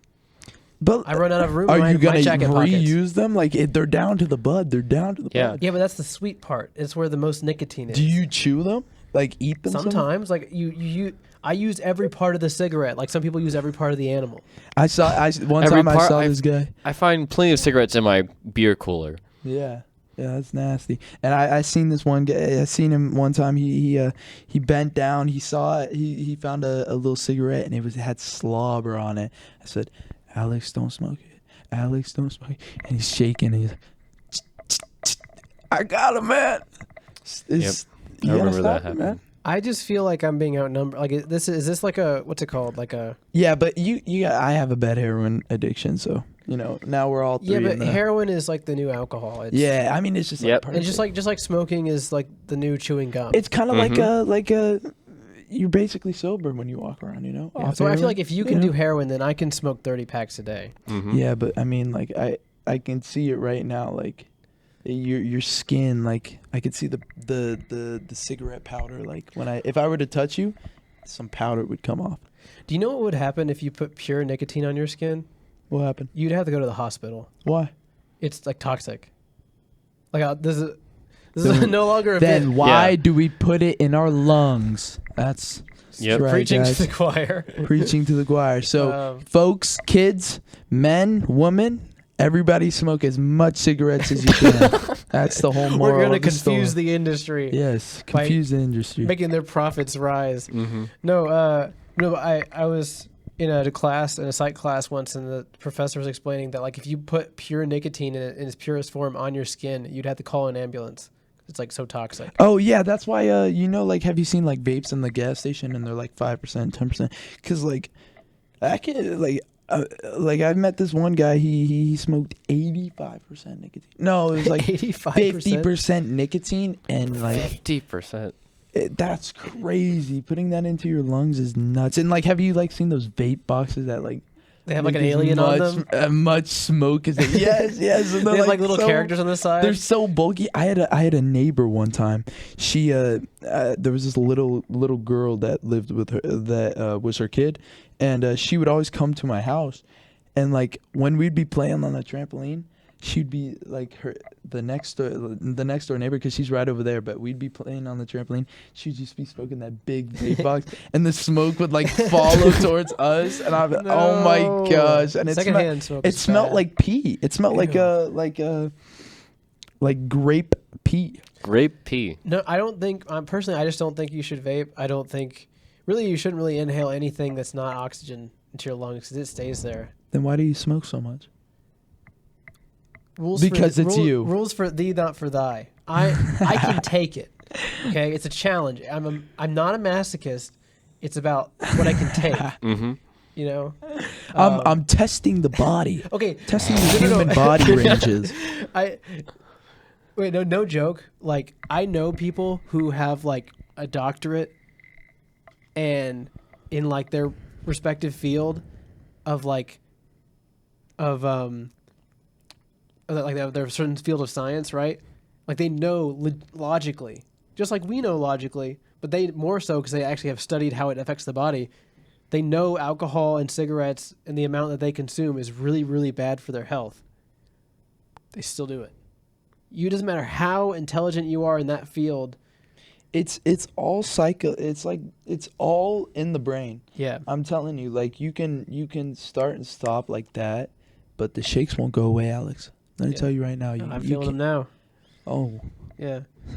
But I run out of room. Are in you my gonna jacket pockets. reuse them? Like, they're down to the bud. They're down to the bud. Yeah, but that's the sweet part. It's where the most nicotine is. Do you chew them? Like, eat them? Sometimes, like you. I use every part of the cigarette. Like some people use every part of the animal. I saw this guy. I find plenty of cigarettes in my beer cooler. Yeah, that's nasty. And I seen this one guy. I seen him one time. He bent down. He saw it. He found a little cigarette, and it had slobber on it. I said, "Alex, don't smoke it. Alex, don't smoke it." And he's shaking. And he's like, "I got him, man." Yep. I remember that happened. Man. I just feel like I'm being outnumbered. Like is this like a, what's it called? Like a. Yeah, but I have a bad heroin addiction, so now we're all three. Yeah, but heroin is like the new alcohol. I mean, it's just like it's just like smoking is like the new chewing gum. It's kind of like you're basically sober when you walk around, Yeah, so I feel like if you can do heroin, then I can smoke 30 packs a day. Mm-hmm. Yeah, but I mean, like I can see it right now, like. Your skin, like I could see the cigarette powder. Like if I were to touch you, some powder would come off. Do you know what would happen if you put pure nicotine on your skin? What happened? You'd have to go to the hospital. Why? It's like toxic. Like this is no longer a then bit. Why do we put it in our lungs? That's right, preaching guys. to the choir. Preaching to the choir. So folks, kids, men, women. Everybody smoke as much cigarettes as you can. That's the whole moral. We're going to confuse the industry. Yes, confuse the industry. Making their profits rise. Mm-hmm. No, I was in a psych class once, and the professor was explaining that like if you put pure nicotine in its purest form on your skin, you'd have to call an ambulance. It's like so toxic. Oh yeah, that's why like have you seen like vapes in the gas station and they're like 5%, 10%? Because like I can like I met this one guy. He smoked 85% nicotine. No, it was like 50% nicotine and like 50%. That's crazy. Putting that into your lungs is nuts. And like, have you like seen those vape boxes that like they have like an alien on them? Much smoke is it? Yes. And they have like little characters on the side. They're so bulky. I had a neighbor one time. She there was this little girl that lived with her that was her kid, and she would always come to my house, and like when we'd be playing on the trampoline, she'd be like the next door neighbor because she's right over there. But we'd be playing on the trampoline. She'd just be smoking that big vape box, and the smoke would like follow towards us. And I'm oh my gosh! And it smelled like pee. It smelled like grape pee. Grape pee. No, I don't think. Personally, I just don't think you should vape. I don't think really you shouldn't really inhale anything that's not oxygen into your lungs because it stays there. Then why do you smoke so much? Rules Because it's you. Rules for thee, not for thy. I can take it. Okay, it's a challenge. I'm not a masochist. It's about what I can take. Mm-hmm. You know. I'm testing the body. Okay. Testing the human body ranges. No joke. Like I know people who have like a doctorate, and in like their respective field of like their certain field of science, right? Like they know logically, just like we know logically, but they more so because they actually have studied how it affects the body. They know alcohol and cigarettes and the amount that they consume is really, really bad for their health. They still do it. You doesn't matter how intelligent you are in that field. It's all psycho. It's like it's all in the brain. Yeah. I'm telling you, like you can start and stop like that, but the shakes won't go away, Alex. Let me tell you right now. I'm feeling them now. Oh. Yeah. Oh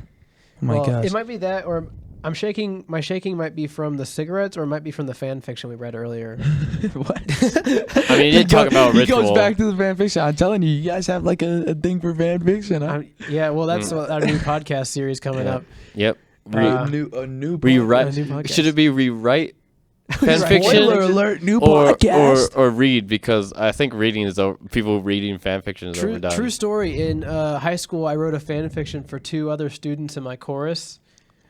my gosh. It might be that, or I'm shaking. My shaking might be from the cigarettes, or it might be from the fan fiction we read earlier. What? I mean, you did talk about he ritual. goes back to the fan fiction. I'm telling you, you guys have like a thing for fan fiction, huh? Yeah. Well, that's our new podcast series coming up. Yep. A new Rewrite. podcast. Should it be rewrite fan Right. fiction? Spoiler alert! New or, podcast. or read, because I think reading is people reading fan fiction is overdone. True story. In high school, I wrote a fan fiction for 2 other students in my chorus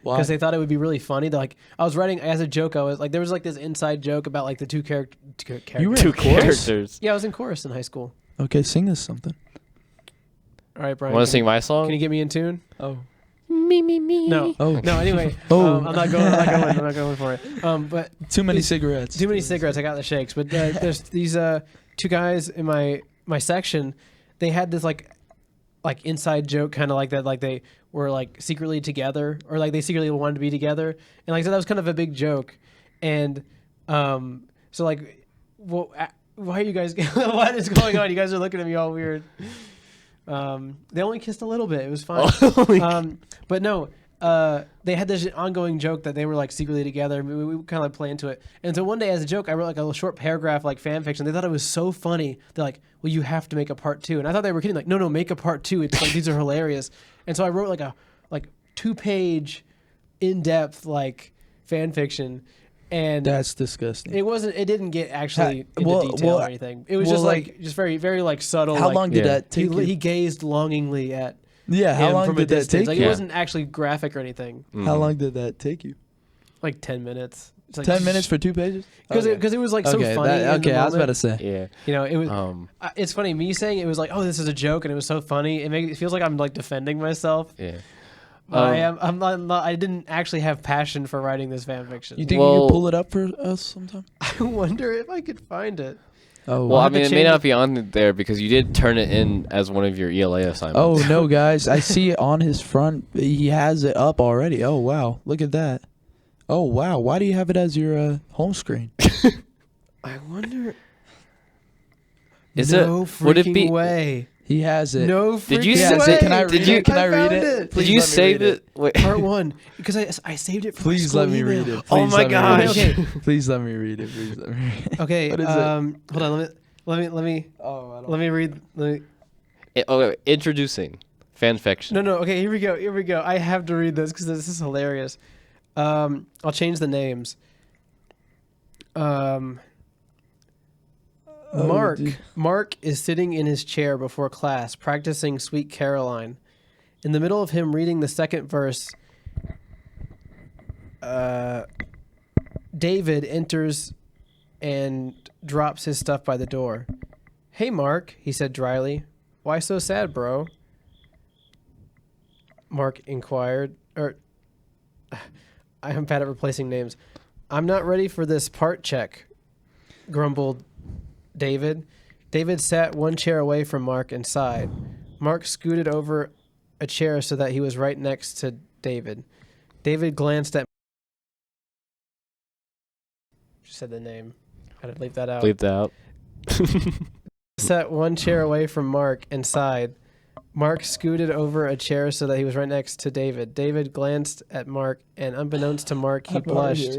because they thought it would be really funny. They're like, I was writing as a joke. I was like, there was like this inside joke about like the two characters. You were Two in chorus? characters. Yeah, I was in chorus in high school. Okay, sing us something. All right, Brian. Want to sing my song? Can you get me in tune? Oh. No. Oh. No. Anyway, Oh. I'm not going for it. But Too many cigarettes. too many cigarettes. I got the shakes. But there's these 2 guys in my section. They had this like inside joke kind of like that. Like they were like secretly together, or like they secretly wanted to be together, and like so that was kind of a big joke. And so like, well, why are you guys? What is going on? You guys are looking at me all weird. They only kissed a little bit. It was fine. But no, they had this ongoing joke that they were like secretly together. We kind of like play into it. And so one day as a joke, I wrote like a little short paragraph, like fan fiction. They thought it was so funny. They're like, well, you have to make a part 2. And I thought they were kidding. Like, no, make a part 2. It's like, these are hilarious. And so I wrote like a 2-page in-depth like fan fiction. And That's disgusting. it didn't get actually into detail or anything. It was just very, very like subtle. How like, long did that take you? He gazed longingly at How him long from a did that distance. take Like, you? it wasn't actually graphic or anything. How long did that take you? Like 10 minutes. It's like 10 minutes for 2 pages? Because it was like so funny. In the I was about to moment. say. Yeah. You know, it was. It's funny me saying it was like, oh, this is a joke, and it was so funny. It feels like I'm like defending myself. Yeah. I'm not. I didn't actually have passion for writing this fan fiction. You think you could pull it up for us sometime? I wonder if I could find it. Oh, Well, I mean, it may not be on there because you did turn it in as one of your ELA assignments. Oh, no, guys. I see it on his front. He has it up already. Oh, wow. Look at that. Oh, wow. Why do you have it as your home screen? I wonder. Is no it? Would it freaking be? way. He has it. No freaking Did you He has way. it. Can I read it? Can I read found it? Did you save it? Wait. Part 1 because I saved it. For Please my let me school read email. it. Oh Please my let me read gosh. it. Okay. Please let me read it. Please let me read it. Okay. What is it? Hold on. Let me read. Introducing fan fiction. No. Okay. Here we go. I have to read this because this is hilarious. I'll change the names. Mark. dude. Mark is sitting in his chair before class, practicing Sweet Caroline. In the middle of him reading the second verse, David enters and drops his stuff by the door. Hey, Mark, he said dryly. Why so sad, bro? Mark inquired. I am bad at replacing names. I'm not ready for this part check, grumbled David. David sat one chair away from Mark and sighed. Mark scooted over a chair so that he was right next to David. David glanced at... Just said the name. Had to leave that out. Bleep that out. Sat one chair away from Mark and sighed. Mark scooted over a chair so that he was right next to David. David glanced at Mark, and unbeknownst to Mark, he blushed.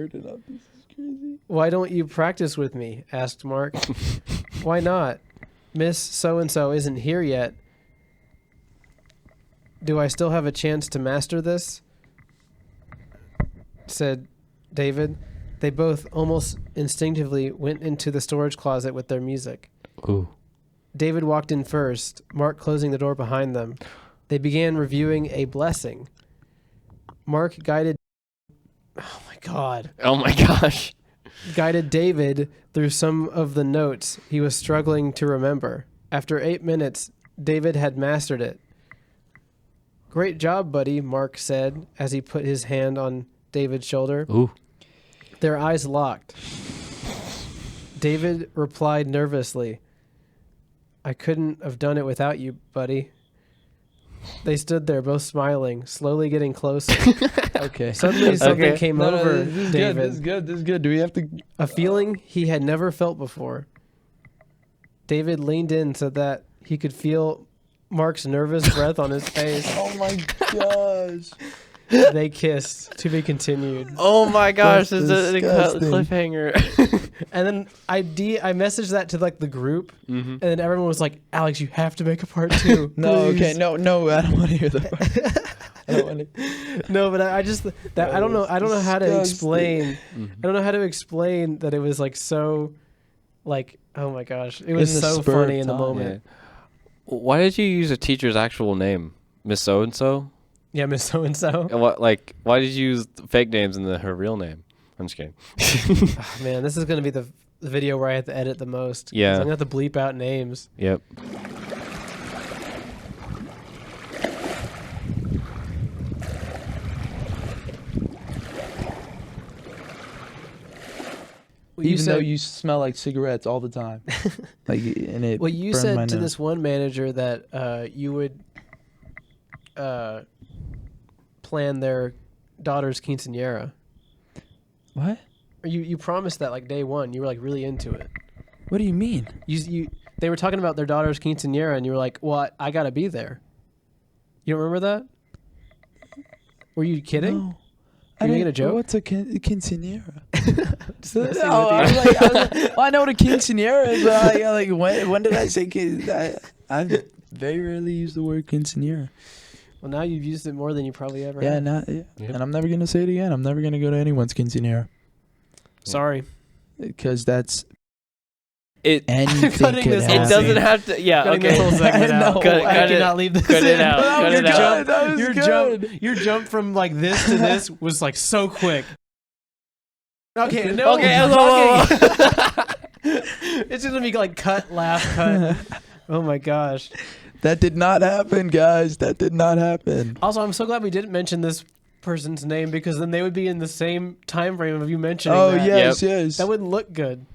Why don't you practice with me? Asked Mark. Why not? Miss So-and-so isn't here yet. Do I still have a chance to master this? Said David. They both almost instinctively went into the storage closet with their music. Ooh. David walked in first, Mark closing the door behind them. They began reviewing a blessing. Mark guided... Oh my God. Oh my gosh. Guided David through some of the notes he was struggling to remember. After 8 minutes, David had mastered it. Great job, buddy, Mark said as he put his hand on David's shoulder. Ooh. Their eyes locked. David replied nervously, I couldn't have done it without you, buddy. They stood there, both smiling, slowly getting closer. Okay. Suddenly something came over David. This is good. Do we have to... A feeling he had never felt before. David leaned in so that he could feel Mark's nervous breath on his face. Oh my gosh. They kissed. To be continued. Oh my gosh, That's this is a disgusting. cliffhanger. And then I messaged that to like the group, and then everyone was like, "Alex, you have to make a part 2." No, please." okay, no, I don't want to hear that. I don't want to. No, but I just that I don't know how to disgusting. explain. I don't know how to explain that it was like so, like, oh my gosh, it was In the so spur funny of in the time. moment. Why did you use a teacher's actual name, Miss So and So? Yeah, Miss So and So. And why did you use fake names in her real name? I'm just kidding. Man, this is gonna be the video where I have to edit the most. 'Cause Yeah. I'm gonna have to bleep out names. Yep. Well, Even though you smell like cigarettes all the time, like, and it. well, you burned my said to nose. this one manager that you would plan their daughter's quinceañera. What? Or you promised that like day one. You were like really into it. What do you mean? They were talking about their daughter's quinceañera, and you were like, "Well, I gotta be there." You don't remember that? Were you kidding? No. You making a joke? What's a quinceañera? Just messing with I you. was like, well, I know what a quinceañera is, but when did I say I very rarely use the word quinceañera. Well, now you've used it more than you probably ever Yeah, have. Yep. and I'm never gonna say it again. I'm never gonna go to anyone's quinceañera Sorry. because that's It anything Cutting could this happen. it doesn't have to. Yeah. Cutting this whole Okay. segment out. No, Cut it- I cut it- cannot leave this cut it in. out, cut it out. That was good. Your jump from like this to this was like so quick. Okay, no. Okay. Whoa. It's gonna be like cut, laugh, cut. Oh my gosh. That did not happen, guys. That did not happen. Also, I'm so glad we didn't mention this person's name because then they would be in the same time frame of you mentioning Oh that. yes, yes. That wouldn't look good.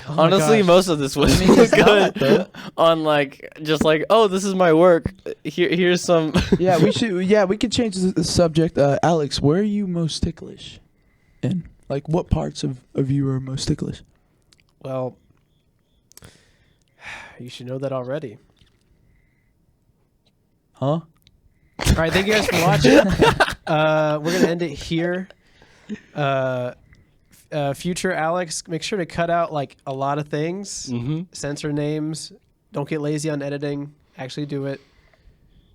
Oh my Honestly, gosh. most of this was it's not, good. On like just like, oh, this is my work. Here's some. Yeah, we should. Yeah, we could change the subject. Alex, where are you most ticklish in? Like, what parts of you are most ticklish? Well, you should know that already. Huh? All right, thank you guys for watching. We're gonna end it here. Future Alex, make sure to cut out like a lot of things. Mm-hmm. Censor names. Don't get lazy on editing. Actually do it.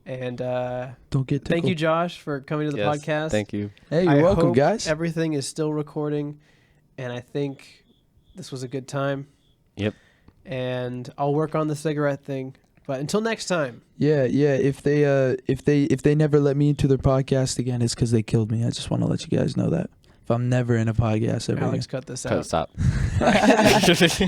And Don't get tickled. thank you, Josh, for coming to the Yes, podcast. thank you. Hey, I you're welcome, hope guys. Everything is still recording, and I think this was a good time. Yep. And I'll work on the cigarette thing. But until next time. Yeah. If they never let me into their podcast again, it's because they killed me. I just want to let you guys know that. If I'm never in a podcast ever Alex, again. cut this out. Stop.